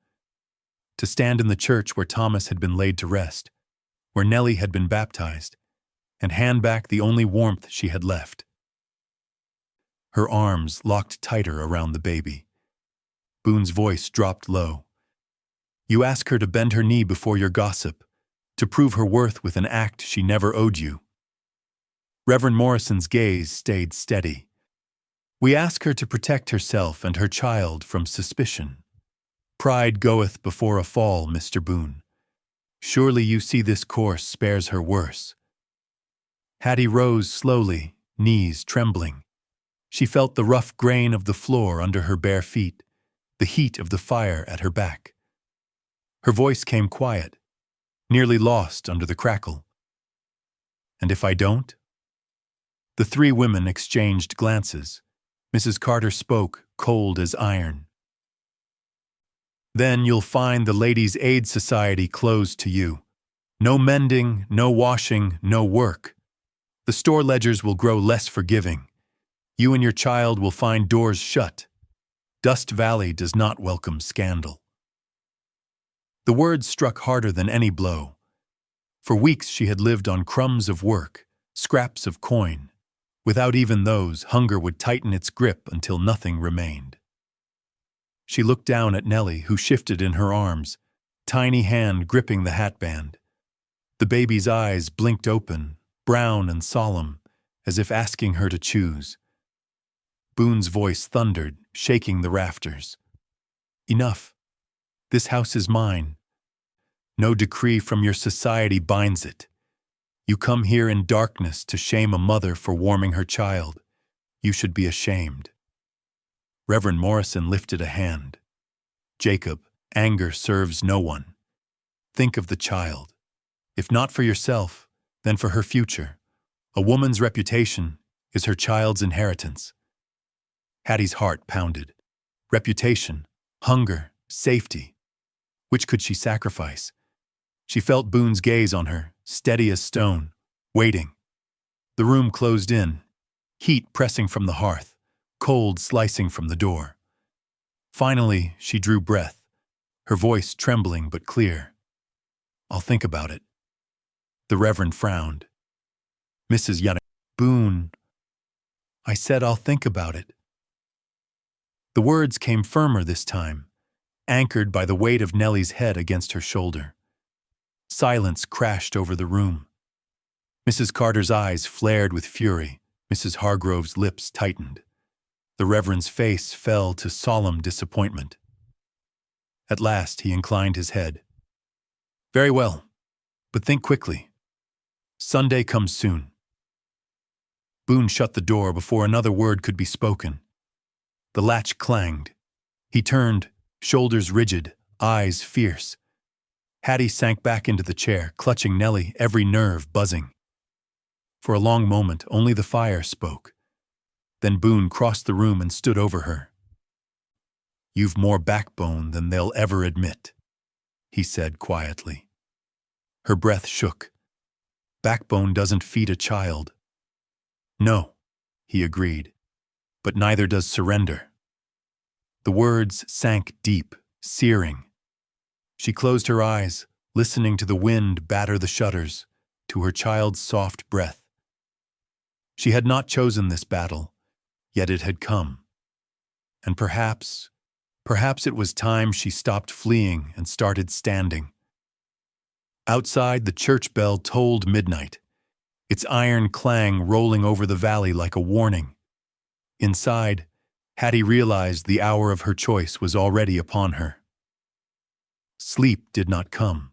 Speaker 1: To stand in the church where Thomas had been laid to rest, where Nellie had been baptized, and hand back the only warmth she had left. Her arms locked tighter around the baby. Boone's voice dropped low. "You ask her to bend her knee before your gossip, to prove her worth with an act she never owed you." Reverend Morrison's gaze stayed steady. "We ask her to protect herself and her child from suspicion. Pride goeth before a fall, Mr. Boone. Surely you see this course spares her worse." Hattie rose slowly, knees trembling. She felt the rough grain of the floor under her bare feet, the heat of the fire at her back. Her voice came quiet, nearly lost under the crackle. "And if I don't?" The 3 women exchanged glances. Mrs. Carter spoke, cold as iron. "Then you'll find the Ladies' Aid Society closed to you. No mending, no washing, no work. The store ledgers will grow less forgiving. You and your child will find doors shut. Dust Valley does not welcome scandal." The words struck harder than any blow. For weeks she had lived on crumbs of work, scraps of coin. Without even those, hunger would tighten its grip until nothing remained. She looked down at Nellie, who shifted in her arms, tiny hand gripping the hatband. The baby's eyes blinked open, brown and solemn, as if asking her to choose. Boone's voice thundered, shaking the rafters. "Enough. This house is mine. No decree from your society binds it. You come here in darkness to shame a mother for warming her child. You should be ashamed." Reverend Morrison lifted a hand. "Jacob, anger serves no one. Think of the child. If not for yourself, then for her future. A woman's reputation is her child's inheritance." Hattie's heart pounded. Reputation, hunger, safety. Which could she sacrifice? She felt Boone's gaze on her, steady as stone, waiting. The room closed in, heat pressing from the hearth, cold slicing from the door. Finally, she drew breath, her voice trembling but clear. "I'll think about it." The Reverend frowned. "Mrs. Boone, I said I'll think about it." The words came firmer this time, anchored by the weight of Nellie's head against her shoulder. Silence crashed over the room. Mrs. Carter's eyes flared with fury. Mrs. Hargrove's lips tightened. The Reverend's face fell to solemn disappointment. At last he inclined his head. "Very well, but think quickly. Sunday comes soon." Boone shut the door before another word could be spoken. The latch clanged. He turned, shoulders rigid, eyes fierce. Hattie sank back into the chair, clutching Nellie, every nerve buzzing. For a long moment, only the fire spoke. Then Boone crossed the room and stood over her. "You've more backbone than they'll ever admit," he said quietly. Her breath shook. "Backbone doesn't feed a child." "No," he agreed, "but neither does surrender." The words sank deep, searing. She closed her eyes, listening to the wind batter the shutters, to her child's soft breath. She had not chosen this battle, yet it had come. And perhaps it was time she stopped fleeing and started standing. Outside, the church bell tolled midnight, its iron clang rolling over the valley like a warning. Inside, Hattie realized the hour of her choice was already upon her. Sleep did not come.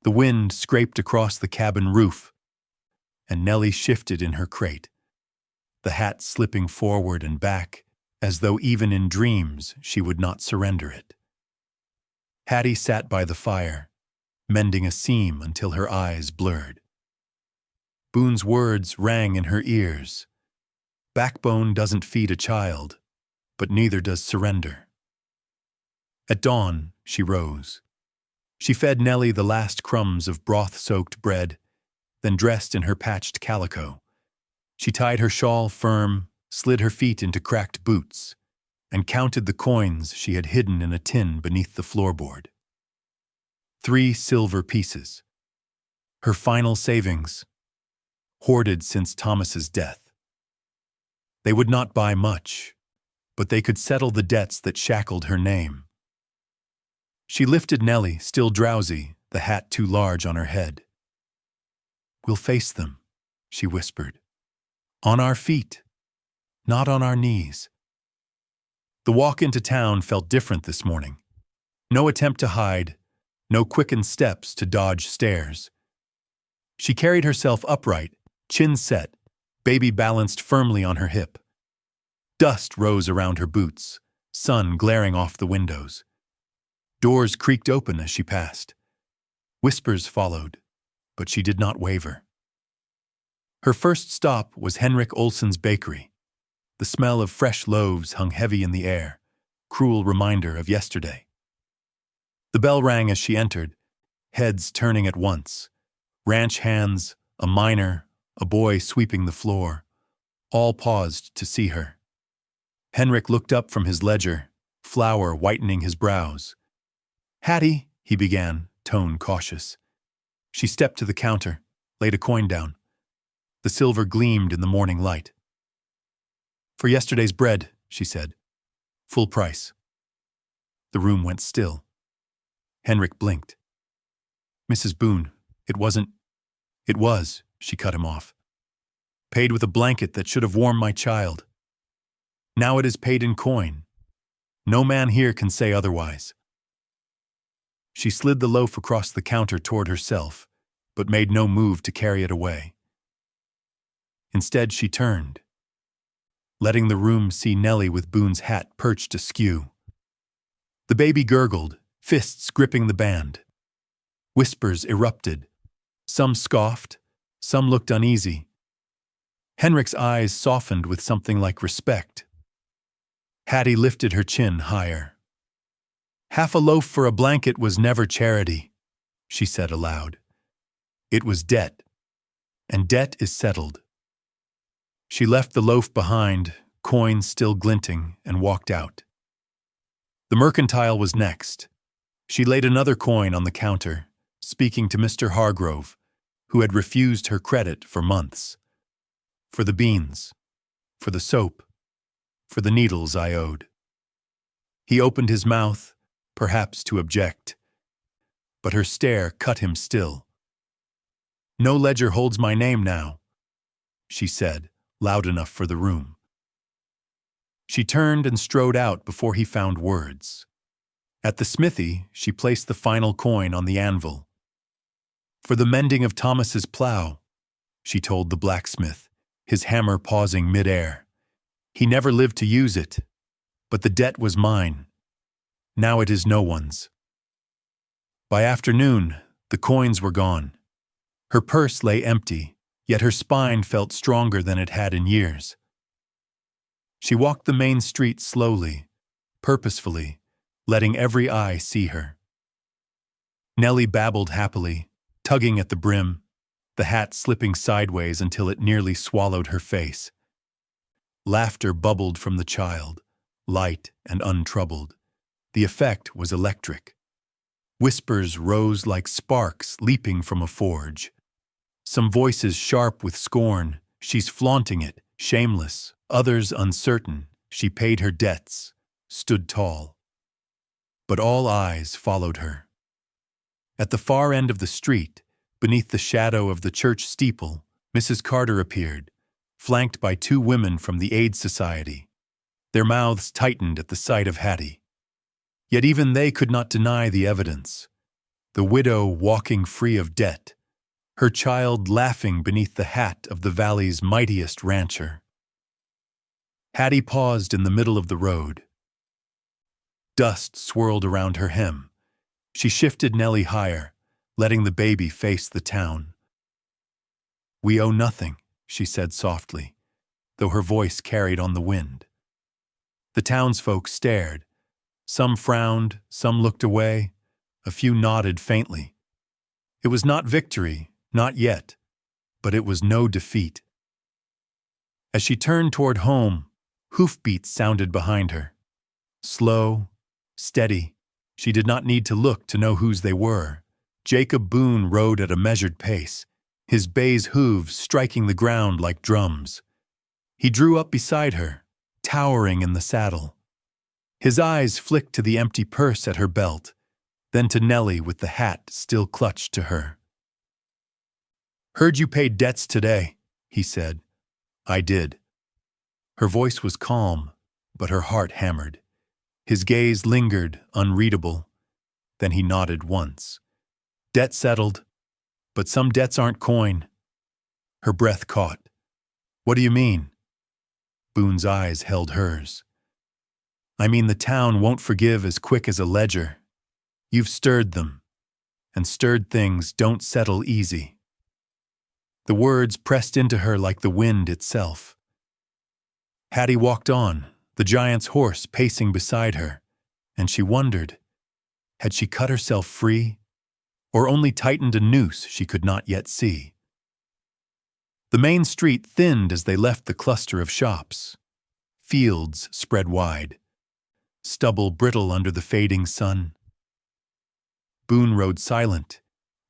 Speaker 1: The wind scraped across the cabin roof, and Nellie shifted in her crate, the hat slipping forward and back, as though even in dreams she would not surrender it. Hattie sat by the fire, mending a seam until her eyes blurred. Boone's words rang in her ears. Backbone doesn't feed a child, but neither does surrender. At dawn, she rose. She fed Nellie the last crumbs of broth-soaked bread, then dressed in her patched calico. She tied her shawl firm, slid her feet into cracked boots, and counted the coins she had hidden in a tin beneath the floorboard. 3 silver pieces. Her final savings, hoarded since Thomas's death. They would not buy much, but they could settle the debts that shackled her name. She lifted Nellie, still drowsy, the hat too large on her head. "We'll face them," she whispered. "On our feet, not on our knees." The walk into town felt different this morning. No attempt to hide, no quickened steps to dodge stares. She carried herself upright, chin set, baby balanced firmly on her hip. Dust rose around her boots, sun glaring off the windows. Doors creaked open as she passed. Whispers followed, but she did not waver. Her first stop was Henrik Olsen's bakery. The smell of fresh loaves hung heavy in the air, cruel reminder of yesterday. The bell rang as she entered, heads turning at once. Ranch hands, a miner, a boy sweeping the floor, all paused to see her. Henrik looked up from his ledger, flour whitening his brows. "Hattie," he began, tone cautious. She stepped to the counter, laid a coin down. The silver gleamed in the morning light. "For yesterday's bread," she said. "Full price." The room went still. Henrik blinked. "Mrs. Boone, it wasn't—" "It was," she cut him off. "Paid with a blanket that should have warmed my child. Now it is paid in coin. No man here can say otherwise." She slid the loaf across the counter toward herself, but made no move to carry it away. Instead, she turned, letting the room see Nellie with Boone's hat perched askew. The baby gurgled, fists gripping the band. Whispers erupted. Some scoffed, some looked uneasy. Henrik's eyes softened with something like respect. Hattie lifted her chin higher. "Half a loaf for a blanket was never charity," she said aloud. "It was debt, and debt is settled." She left the loaf behind, coins still glinting, and walked out. The mercantile was next. She laid another coin on the counter, speaking to Mr. Hargrove, who had refused her credit for months. For the beans, for the soap, for the needles I owed. He opened his mouth, perhaps to object, but her stare cut him still. "No ledger holds my name now," she said, loud enough for the room. She turned and strode out before he found words. At the smithy, she placed the final coin on the anvil. "For the mending of Thomas's plow," she told the blacksmith, his hammer pausing mid-air. "He never lived to use it, but the debt was mine. Now it is no one's." By afternoon, the coins were gone. Her purse lay empty, yet her spine felt stronger than it had in years. She walked the main street slowly, purposefully, letting every eye see her. Nellie babbled happily, tugging at the brim, the hat slipping sideways until it nearly swallowed her face. Laughter bubbled from the child, light and untroubled. The effect was electric. Whispers rose like sparks leaping from a forge. Some voices sharp with scorn, "She's flaunting it, shameless." Others uncertain, "She paid her debts," stood tall. But all eyes followed her. At the far end of the street, beneath the shadow of the church steeple, Mrs. Carter appeared, flanked by two women from the Aid Society. Their mouths tightened at the sight of Hattie. Yet even they could not deny the evidence. The widow walking free of debt, her child laughing beneath the hat of the valley's mightiest rancher. Hattie paused in the middle of the road. Dust swirled around her hem. She shifted Nellie higher, letting the baby face the town. "We owe nothing," she said softly, though her voice carried on the wind. The townsfolk stared. Some frowned, some looked away, a few nodded faintly. It was not victory, not yet, but it was no defeat. As she turned toward home, hoofbeats sounded behind her. Slow, steady, she did not need to look to know whose they were. Jacob Boone rode at a measured pace, his bay's hooves striking the ground like drums. He drew up beside her, towering in the saddle. His eyes flicked to the empty purse at her belt, then to Nellie with the hat still clutched to her. "Heard you paid debts today," he said. "I did." Her voice was calm, but her heart hammered. His gaze lingered, unreadable. Then he nodded once. "Debt settled, but some debts aren't coin." Her breath caught. "What do you mean?" Boone's eyes held hers. "I mean the town won't forgive as quick as a ledger. You've stirred them, and stirred things don't settle easy." The words pressed into her like the wind itself. Hattie walked on, the giant's horse pacing beside her, and she wondered, had she cut herself free, or only tightened a noose she could not yet see? The main street thinned as they left the cluster of shops. Fields spread wide, stubble brittle under the fading sun. Boone rode silent,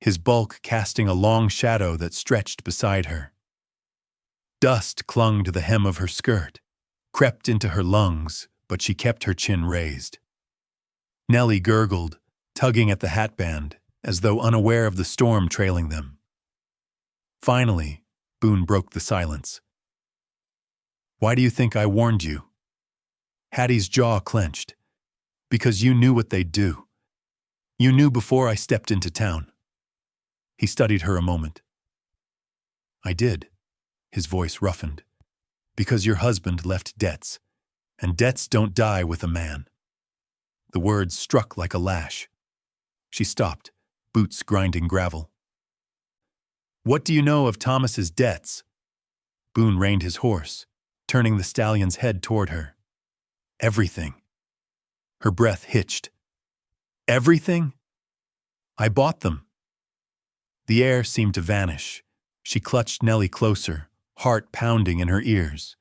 Speaker 1: his bulk casting a long shadow that stretched beside her. Dust clung to the hem of her skirt, crept into her lungs, but she kept her chin raised. Nellie gurgled, tugging at the hatband, as though unaware of the storm trailing them. Finally, Boone broke the silence. "Why do you think I warned you?" Hattie's jaw clenched. "Because you knew what they'd do. You knew before I stepped into town." He studied her a moment. "I did," his voice roughened, "because your husband left debts, and debts don't die with a man." The words struck like a lash. She stopped, boots grinding gravel. "What do you know of Thomas's debts?" Boone reined his horse, turning the stallion's head toward her. Everything. Her breath hitched. Everything? I bought them. The air seemed to vanish. She clutched Nellie closer, heart pounding in her ears.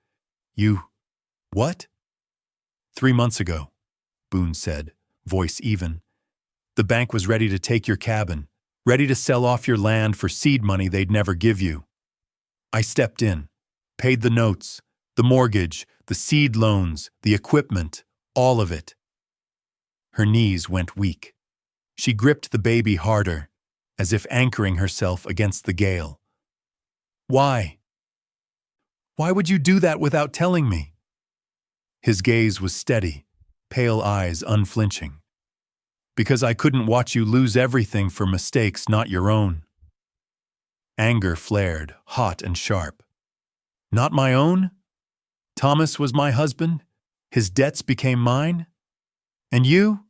Speaker 1: You… what? 3 months ago, Boone said, voice even. The bank was ready to take your cabin, ready to sell off your land for seed money they'd never give you. I stepped in, paid the notes, the mortgage, the seed loans, the equipment, all of it. Her knees went weak. She gripped the baby harder, as if anchoring herself against the gale. Why? Why would you do that without telling me? His gaze was steady, pale eyes unflinching. Because I couldn't watch you lose everything for mistakes not your own. Anger flared, hot and sharp. Not my own? Thomas was my husband. His debts became mine. And you?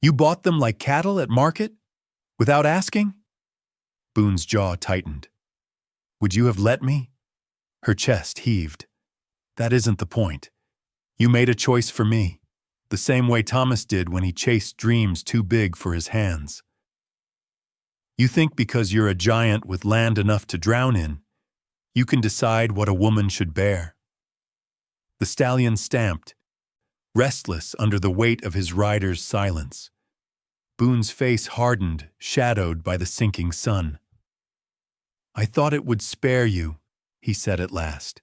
Speaker 1: You bought them like cattle at market? Without asking? Boone's jaw tightened. Would you have let me? Her chest heaved. That isn't the point. You made a choice for me, the same way Thomas did when he chased dreams too big for his hands. You think because you're a giant with land enough to drown in, you can decide what a woman should bear. The stallion stamped, restless under the weight of his rider's silence. Boone's face hardened, shadowed by the sinking sun. I thought it would spare you, he said at last.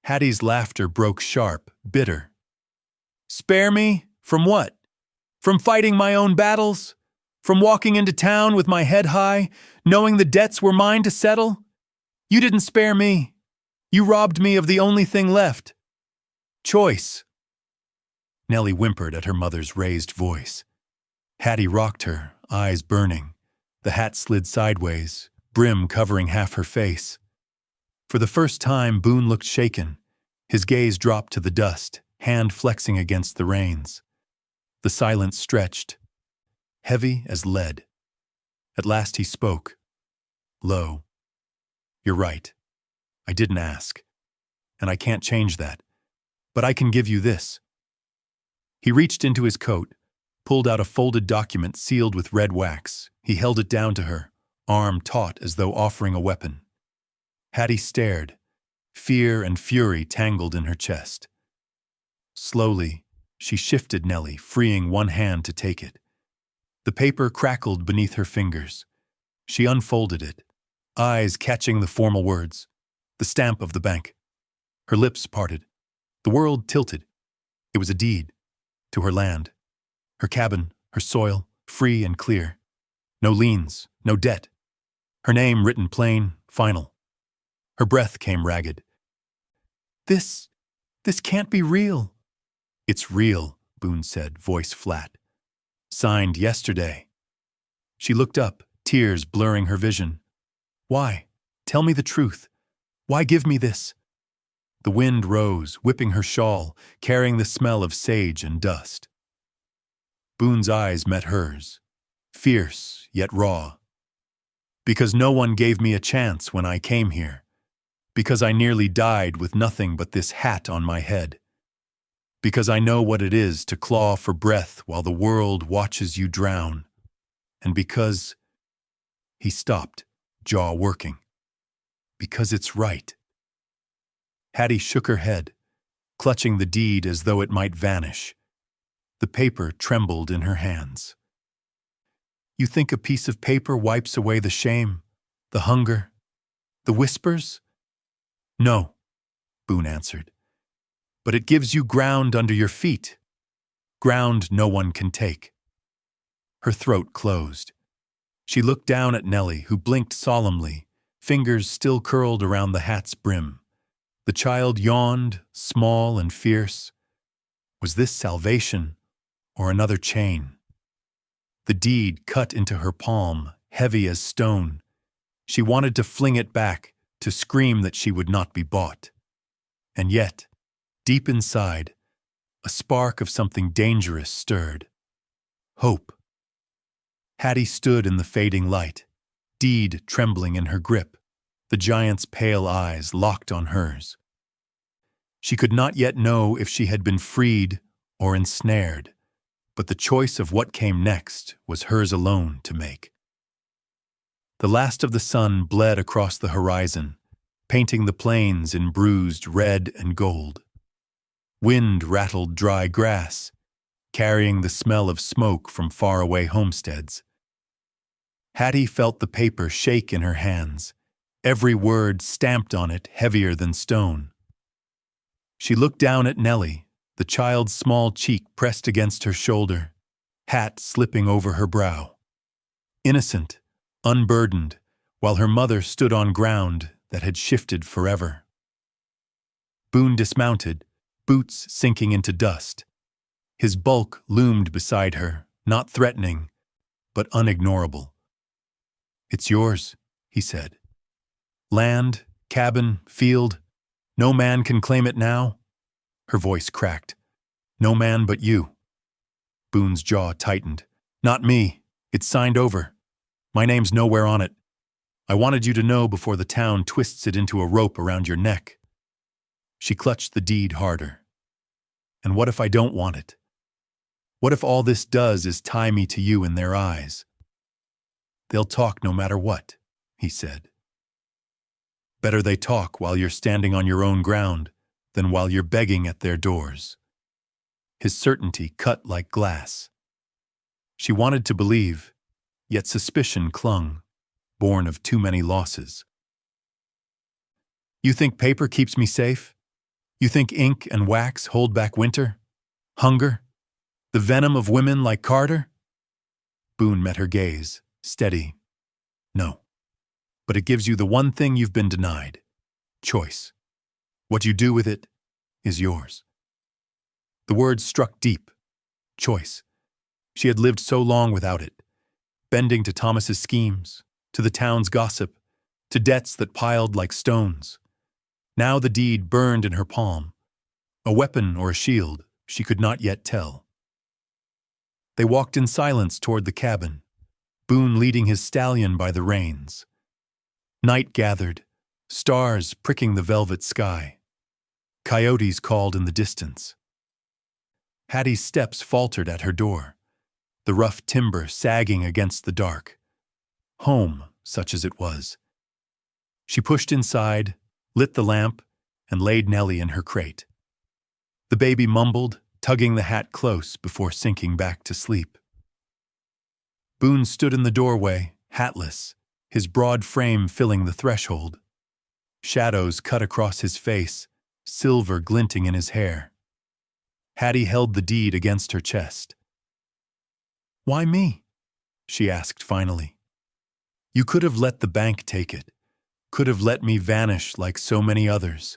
Speaker 1: Hattie's laughter broke sharp, bitter. Spare me? From what? From fighting my own battles? From walking into town with my head high, knowing the debts were mine to settle? You didn't spare me. You robbed me of the only thing left. Choice. Nellie whimpered at her mother's raised voice. Hattie rocked her, eyes burning. The hat slid sideways, brim covering half her face. For the first time, Boone looked shaken. His gaze dropped to the dust, hand flexing against the reins. The silence stretched, heavy as lead. At last he spoke. Low. You're right. I didn't ask. And I can't change that. But I can give you this. He reached into his coat, pulled out a folded document sealed with red wax. He held it down to her, arm taut as though offering a weapon. Hattie stared, fear and fury tangled in her chest. Slowly, she shifted Nellie, freeing one hand to take it. The paper crackled beneath her fingers. She unfolded it, eyes catching the formal words, the stamp of the bank. Her lips parted. The world tilted. It was a deed to her land, her cabin, her soil, free and clear. No liens, no debt. Her name written plain, final. Her breath came ragged. This can't be real. It's real, Boone said, voice flat. Signed yesterday. She looked up, tears blurring her vision. Why? Tell me the truth. Why give me this? The wind rose, whipping her shawl, carrying the smell of sage and dust. Boone's eyes met hers, fierce yet raw. Because no one gave me a chance when I came here. Because I nearly died with nothing but this hat on my head. Because I know what it is to claw for breath while the world watches you drown. And because… He stopped, jaw working. Because it's right. Hattie shook her head, clutching the deed as though it might vanish. The paper trembled in her hands. You think a piece of paper wipes away the shame, the hunger, the whispers? No, Boone answered. But it gives you ground under your feet. Ground no one can take. Her throat closed. She looked down at Nellie, who blinked solemnly, fingers still curled around the hat's brim. The child yawned, small and fierce. Was this salvation or another chain? The deed cut into her palm, heavy as stone. She wanted to fling it back, to scream that she would not be bought. And yet, deep inside, a spark of something dangerous stirred. Hope. Hattie stood in the fading light, deed trembling in her grip, the giant's pale eyes locked on hers. She could not yet know if she had been freed or ensnared, but the choice of what came next was hers alone to make. The last of the sun bled across the horizon, painting the plains in bruised red and gold. Wind rattled dry grass, carrying the smell of smoke from faraway homesteads. Hattie felt the paper shake in her hands, every word stamped on it heavier than stone. She looked down at Nellie, the child's small cheek pressed against her shoulder, hat slipping over her brow. Innocent, unburdened, while her mother stood on ground that had shifted forever. Boone dismounted, boots sinking into dust. His bulk loomed beside her, not threatening, but unignorable. "It's yours," he said. "Land, cabin, field, no man can claim it now?" Her voice cracked. "No man but you." Boone's jaw tightened. "Not me. It's signed over. My name's nowhere on it. I wanted you to know before the town twists it into a rope around your neck." She clutched the deed harder. "And what if I don't want it? What if all this does is tie me to you in their eyes?" "They'll talk no matter what," he said. "Better they talk while you're standing on your own ground than while you're begging at their doors." His certainty cut like glass. She wanted to believe, yet suspicion clung, born of too many losses. "You think paper keeps me safe? You think ink and wax hold back winter? Hunger? The venom of women like Carter?" Boone met her gaze, steady. "No. But it gives you the one thing you've been denied: choice. What you do with it is yours." The words struck deep. Choice. She had lived so long without it, bending to Thomas's schemes, to the town's gossip, to debts that piled like stones. Now the deed burned in her palm, a weapon or a shield, she could not yet tell. They walked in silence toward the cabin, Boone leading his stallion by the reins. Night gathered, stars pricking the velvet sky. Coyotes called in the distance. Hattie's steps faltered at her door, the rough timber sagging against the dark. Home, such as it was. She pushed inside, lit the lamp, and laid Nellie in her crate. The baby mumbled, tugging the hat close before sinking back to sleep. Boone stood in the doorway, hatless, his broad frame filling the threshold. Shadows cut across his face, silver glinting in his hair. Hattie held the deed against her chest. "Why me?" she asked finally. "You could have let the bank take it, could have let me vanish like so many others.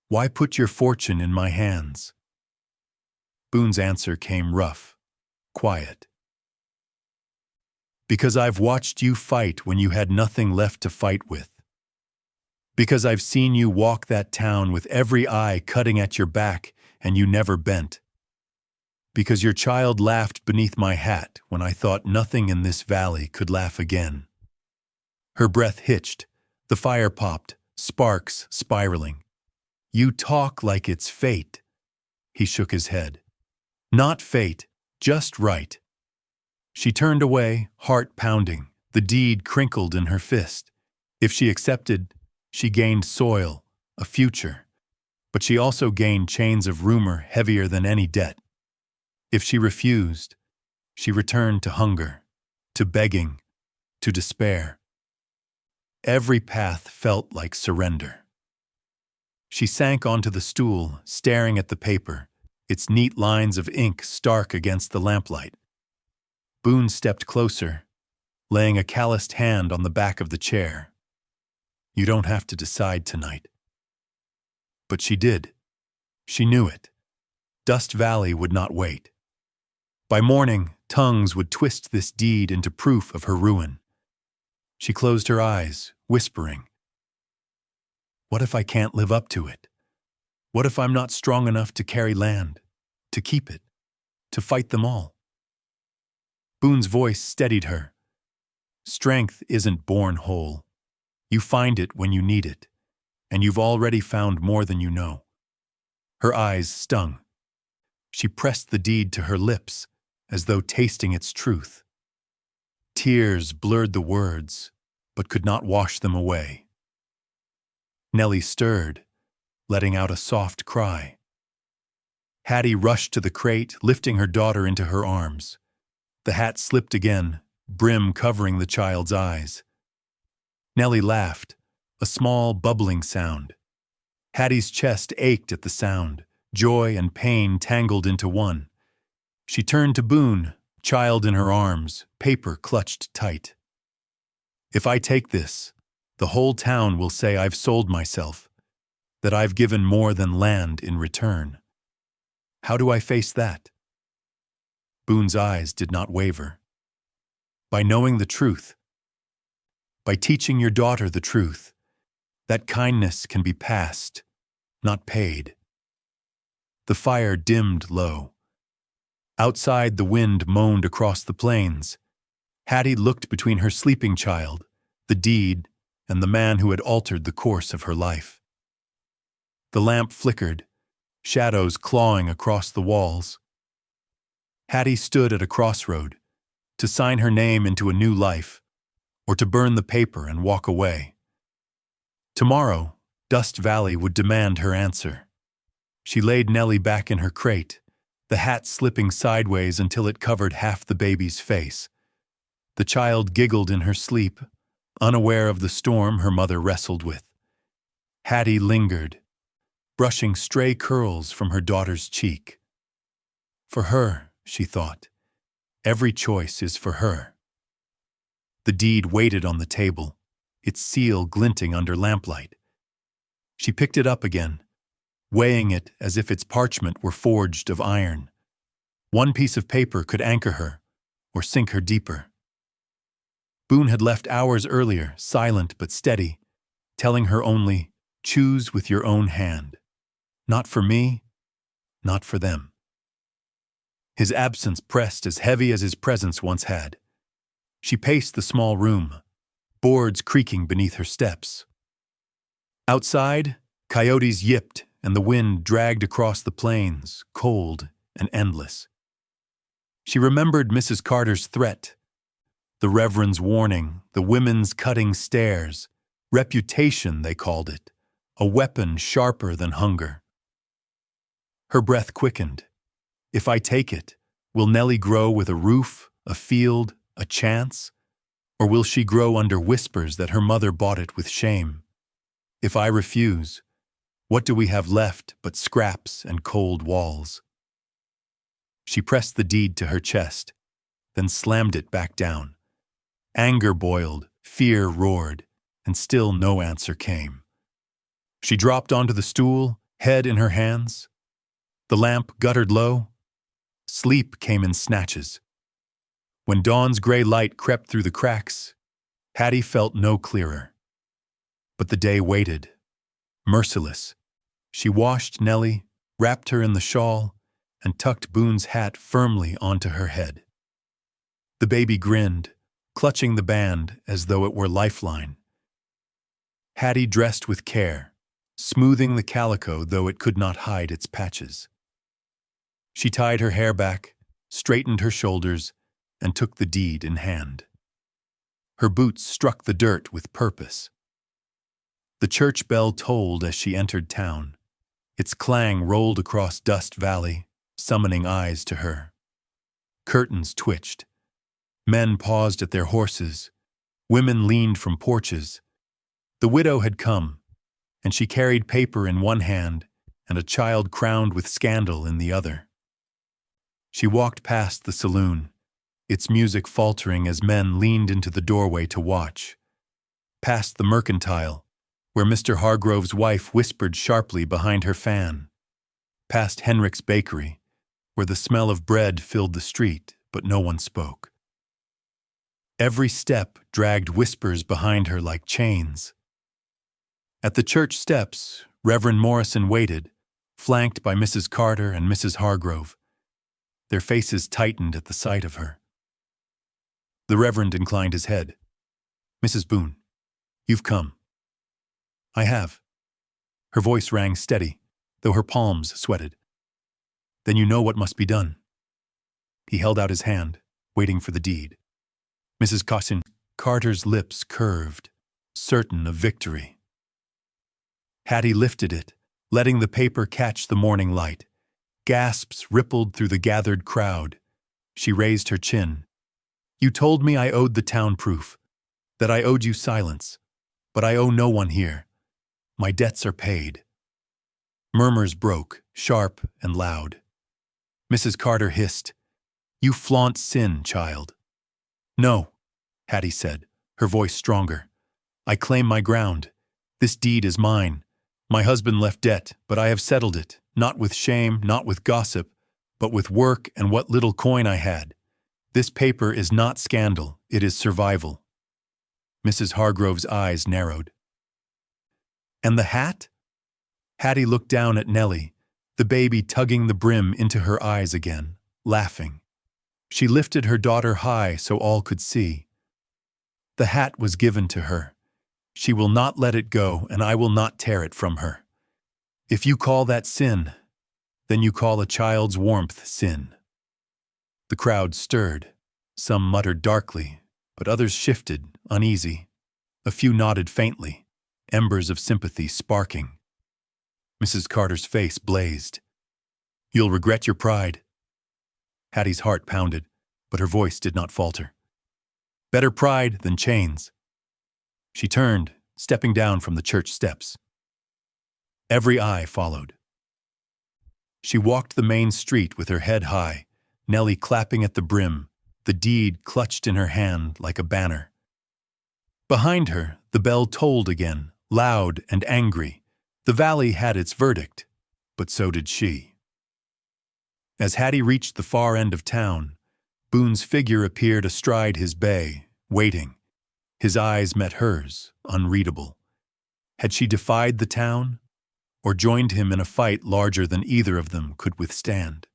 Speaker 1: Why put your fortune in my hands?" Boone's answer came rough, quiet. "Because I've watched you fight when you had nothing left to fight with. Because I've seen you walk that town with every eye cutting at your back and you never bent. Because your child laughed beneath my hat when I thought nothing in this valley could laugh again." Her breath hitched, the fire popped, sparks spiraling. "You talk like it's fate." He shook his head. "Not fate, just right." She turned away, heart pounding, the deed crinkled in her fist. If she accepted, she gained soil, a future. But she also gained chains of rumor heavier than any debt. If she refused, she returned to hunger, to begging, to despair. Every path felt like surrender. She sank onto the stool, staring at the paper, its neat lines of ink stark against the lamplight. Boone stepped closer, laying a calloused hand on the back of the chair. "You don't have to decide tonight." But she did. She knew it. Dust Valley would not wait. By morning, tongues would twist this deed into proof of her ruin. She closed her eyes, whispering, "What if I can't live up to it? What if I'm not strong enough to carry land, to keep it, to fight them all?" Boone's voice steadied her. "Strength isn't born whole. You find it when you need it, and you've already found more than you know. Her eyes stung. She pressed the deed to her lips, as though tasting its truth. Tears blurred the words, but could not wash them away. Nellie stirred, letting out a soft cry. Hattie rushed to the crate, lifting her daughter into her arms. The hat slipped again, brim covering the child's eyes. Nellie laughed, a small bubbling sound. Hattie's chest ached at the sound, joy and pain tangled into one. She turned to Boone, child in her arms, paper clutched tight. If I take this, the whole town will say I've sold myself, that I've given more than land in return. How do I face that? Boone's eyes did not waver. By knowing the truth. By teaching your daughter the truth, that kindness can be passed, not paid. The fire dimmed low. Outside, the wind moaned across the plains. Hattie looked between her sleeping child, the deed, and the man who had altered the course of her life. The lamp flickered, shadows clawing across the walls. Hattie stood at a crossroad, to sign her name into a new life, or to burn the paper and walk away. Tomorrow, Dust Valley would demand her answer. She laid Nellie back in her crate, the hat slipping sideways until it covered half the baby's face. The child giggled in her sleep, unaware of the storm her mother wrestled with. Hattie lingered, brushing stray curls from her daughter's cheek. For her, she thought. Every choice is for her. The deed waited on the table, its seal glinting under lamplight. She picked it up again, weighing it as if its parchment were forged of iron. One piece of paper could anchor her, or sink her deeper. Boone had left hours earlier, silent but steady, telling her only, choose with your own hand. Not for me, not for them. His absence pressed as heavy as his presence once had. She paced the small room, boards creaking beneath her steps. Outside, coyotes yipped and the wind dragged across the plains, cold and endless. She remembered Mrs. Carter's threat, the Reverend's warning, the women's cutting stares, reputation they called it, a weapon sharper than hunger. Her breath quickened. If I take it, will Nellie grow with a roof, a field, a chance? Or will she grow under whispers that her mother bought it with shame? If I refuse, what do we have left but scraps and cold walls? She pressed the deed to her chest, then slammed it back down. Anger boiled, fear roared, and still no answer came. She dropped onto the stool, head in her hands. The lamp guttered low. Sleep came in snatches. When dawn's gray light crept through the cracks, Hattie felt no clearer. But the day waited, merciless. She washed Nellie, wrapped her in the shawl, and tucked Boone's hat firmly onto her head. The baby grinned, clutching the band as though it were lifeline. Hattie dressed with care, smoothing the calico though it could not hide its patches. She tied her hair back, straightened her shoulders, and took the deed in hand. Her boots struck the dirt with purpose. The church bell tolled as she entered town. Its clang rolled across Dust Valley, summoning eyes to her. Curtains twitched. Men paused at their horses. Women leaned from porches. The widow had come, and she carried paper in one hand and a child crowned with scandal in the other. She walked past the saloon, its music faltering as men leaned into the doorway to watch. Past the mercantile, where Mr. Hargrove's wife whispered sharply behind her fan. Past Henrik's bakery, where the smell of bread filled the street, but no one spoke. Every step dragged whispers behind her like chains. At the church steps, Reverend Morrison waited, flanked by Mrs. Carter and Mrs. Hargrove. Their faces tightened at the sight of her. The Reverend inclined his head. "Mrs. Boone, you've come." "I have." Her voice rang steady, though her palms sweated. "Then you know what must be done." He held out his hand, waiting for the deed. Mrs. Carter's lips curved, certain of victory. Hattie lifted it, letting the paper catch the morning light. Gasps rippled through the gathered crowd. She raised her chin. "You told me I owed the town proof, that I owed you silence, but I owe no one here. My debts are paid." Murmurs broke, sharp and loud. Mrs. Carter hissed, "You flaunt sin, child." "No," Hattie said, her voice stronger. "I claim my ground. This deed is mine. My husband left debt, but I have settled it, not with shame, not with gossip, but with work and what little coin I had. This paper is not scandal, it is survival." Mrs. Hargrove's eyes narrowed. "And the hat?" Hattie looked down at Nellie, the baby tugging the brim into her eyes again, laughing. She lifted her daughter high so all could see. "The hat was given to her. She will not let it go, and I will not tear it from her. If you call that sin, then you call a child's warmth sin." The crowd stirred. Some muttered darkly, but others shifted, uneasy. A few nodded faintly, embers of sympathy sparking. Mrs. Carter's face blazed. "You'll regret your pride." Hattie's heart pounded, but her voice did not falter. "Better pride than chains." She turned, stepping down from the church steps. Every eye followed. She walked the main street with her head high, Nellie clapping at the brim, the deed clutched in her hand like a banner. Behind her, the bell tolled again, loud and angry. The valley had its verdict, but so did she. As Hattie reached the far end of town, Boone's figure appeared astride his bay, waiting. His eyes met hers, unreadable. Had she defied the town, or joined him in a fight larger than either of them could withstand?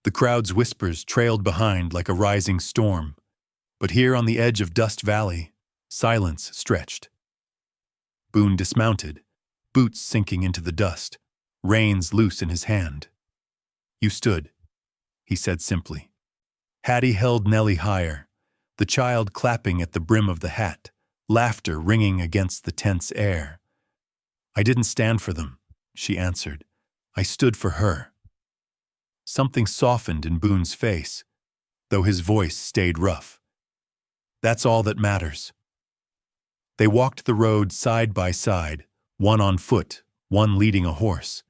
Speaker 1: The crowd's whispers trailed behind like a rising storm, but here on the edge of Dust Valley, silence stretched. Boone dismounted, boots sinking into the dust, reins loose in his hand. "You stood," he said simply. Hattie held Nellie higher, the child clapping at the brim of the hat, laughter ringing against the tense air. "I didn't stand for them," she answered. "I stood for her." Something softened in Boone's face, though his voice stayed rough. "That's all that matters." They walked the road side by side, one on foot, one leading a horse.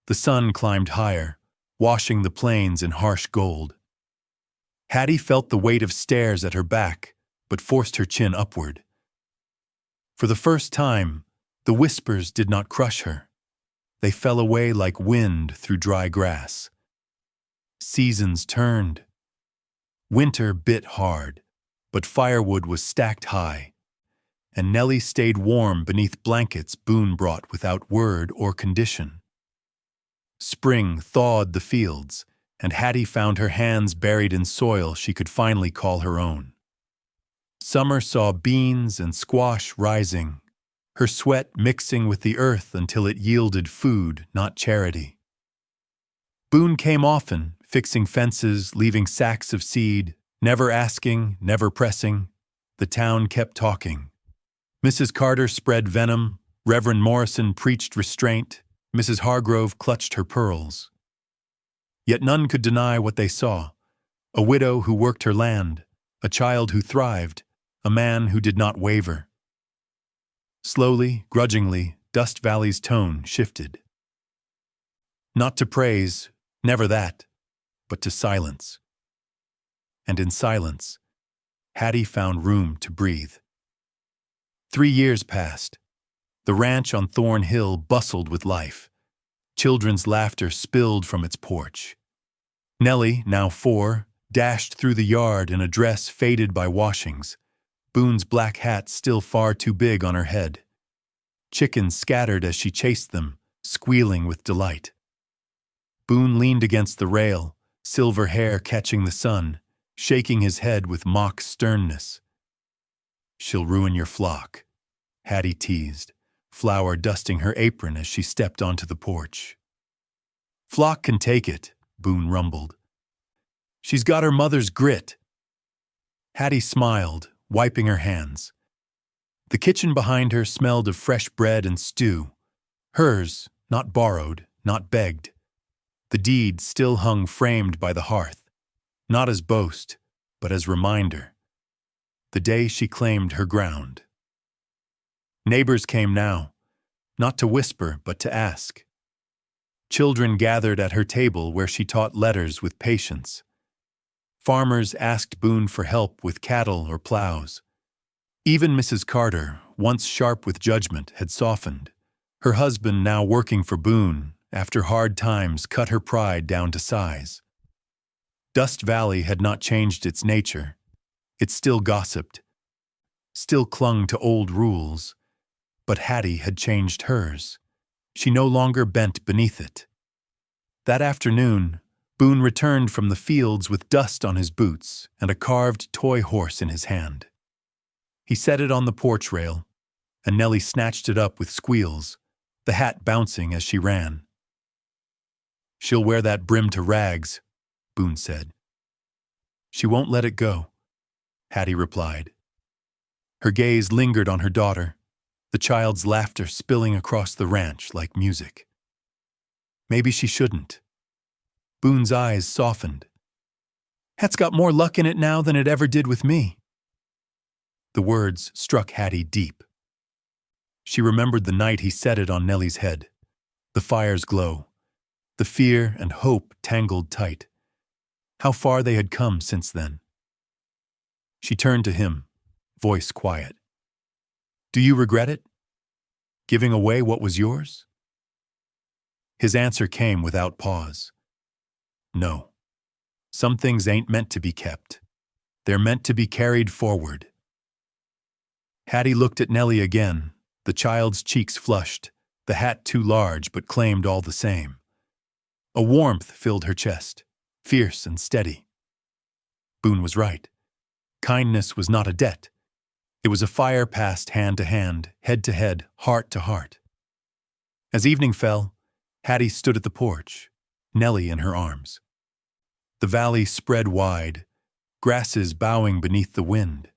Speaker 1: The sun climbed higher, washing the plains in harsh gold. Hattie felt the weight of stairs at her back, but forced her chin upward. For the first time, the whispers did not crush her. They fell away like wind through dry grass. Seasons turned. Winter bit hard, but firewood was stacked high, and Nellie stayed warm beneath blankets Boone brought without word or condition. Spring thawed the fields, and Hattie found her hands buried in soil she could finally call her own. Summer saw beans and squash rising, her sweat mixing with the earth until it yielded food, not charity. Boone came often, fixing fences, leaving sacks of seed, never asking, never pressing. The town kept talking. Mrs. Carter spread venom, Reverend Morrison preached restraint, Mrs. Hargrove clutched her pearls. Yet none could deny what they saw: a widow who worked her land, a child who thrived, a man who did not waver. Slowly, grudgingly, Dust Valley's tone shifted. Not to praise, never that, but to silence. And in silence, Hattie found room to breathe. 3 years passed. The ranch on Thorn Hill bustled with life. Children's laughter spilled from its porch. Nellie, now 4, dashed through the yard in a dress faded by washings, Boone's black hat still far too big on her head. Chickens scattered as she chased them, squealing with delight. Boone leaned against the rail, silver hair catching the sun, shaking his head with mock sternness. "She'll ruin your flock," Hattie teased, flour dusting her apron as she stepped onto the porch. "Flock can take it," Boone rumbled. "She's got her mother's grit." Hattie smiled, wiping her hands. The kitchen behind her smelled of fresh bread and stew. Hers, not borrowed, not begged. The deed still hung framed by the hearth, not as boast, but as reminder. The day she claimed her ground. Neighbors came now, not to whisper, but to ask. Children gathered at her table where she taught letters with patience. Farmers asked Boone for help with cattle or plows. Even Mrs. Carter, once sharp with judgment, had softened. Her husband, now working for Boone, after hard times cut her pride down to size. Dust Valley had not changed its nature. It still gossiped, still clung to old rules, but Hattie had changed hers. She no longer bent beneath it. That afternoon, Boone returned from the fields with dust on his boots and a carved toy horse in his hand. He set it on the porch rail, and Nellie snatched it up with squeals, the hat bouncing as she ran. "She'll wear that brim to rags," Boone said. "She won't let it go," Hattie replied. Her gaze lingered on her daughter, the child's laughter spilling across the ranch like music. Maybe she shouldn't. Boone's eyes softened. "Hat's got more luck in it now than it ever did with me." The words struck Hattie deep. She remembered the night he set it on Nellie's head, the fire's glow, the fear and hope tangled tight. How far they had come since then. She turned to him, voice quiet. "Do you regret it? Giving away what was yours?" His answer came without pause. "No. Some things ain't meant to be kept. They're meant to be carried forward." Hattie looked at Nellie again, the child's cheeks flushed, the hat too large but claimed all the same. A warmth filled her chest, fierce and steady. Boone was right. Kindness was not a debt. It was a fire passed hand to hand, head to head, heart to heart. As evening fell, Hattie stood at the porch, Nellie in her arms. The valley spread wide, grasses bowing beneath the wind.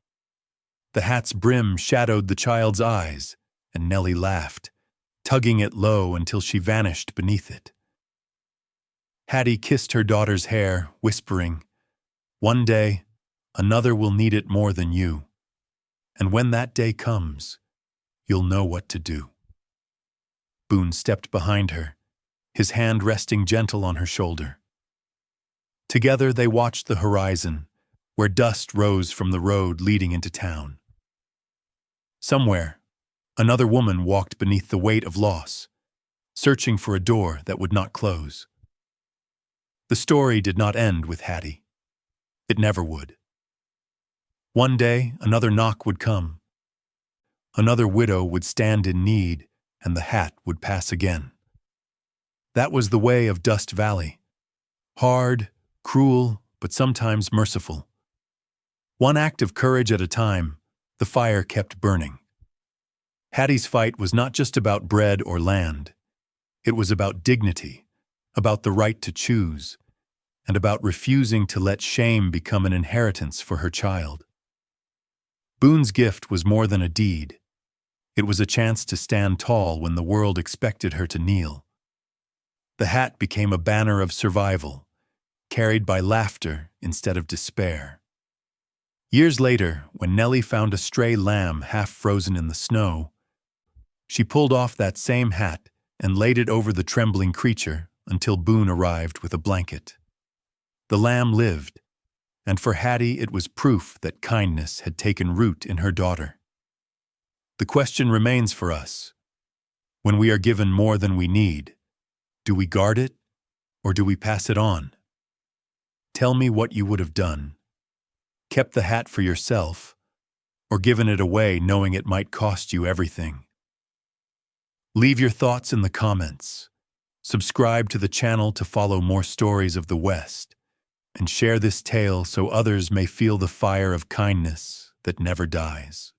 Speaker 1: The hat's brim shadowed the child's eyes, and Nellie laughed, tugging it low until she vanished beneath it. Hattie kissed her daughter's hair, whispering, "One day, another will need it more than you. And when that day comes, you'll know what to do." Boone stepped behind her, his hand resting gentle on her shoulder. Together they watched the horizon, where dust rose from the road leading into town. Somewhere, another woman walked beneath the weight of loss, searching for a door that would not close. The story did not end with Hattie. It never would. One day, another knock would come. Another widow would stand in need, and the hat would pass again. That was the way of Dust Valley. Hard, cruel, but sometimes merciful. One act of courage at a time, the fire kept burning. Hattie's fight was not just about bread or land. It was about dignity, about the right to choose, and about refusing to let shame become an inheritance for her child. Boone's gift was more than a deed. It was a chance to stand tall when the world expected her to kneel. The hat became a banner of survival, carried by laughter instead of despair. Years later, when Nellie found a stray lamb half frozen in the snow, she pulled off that same hat and laid it over the trembling creature until Boone arrived with a blanket. The lamb lived, and for Hattie it was proof that kindness had taken root in her daughter. The question remains for us. When we are given more than we need, do we guard it or do we pass it on? Tell me what you would have done. Kept the hat for yourself, or given it away knowing it might cost you everything? Leave your thoughts in the comments. Subscribe to the channel to follow more stories of the West, and share this tale so others may feel the fire of kindness that never dies.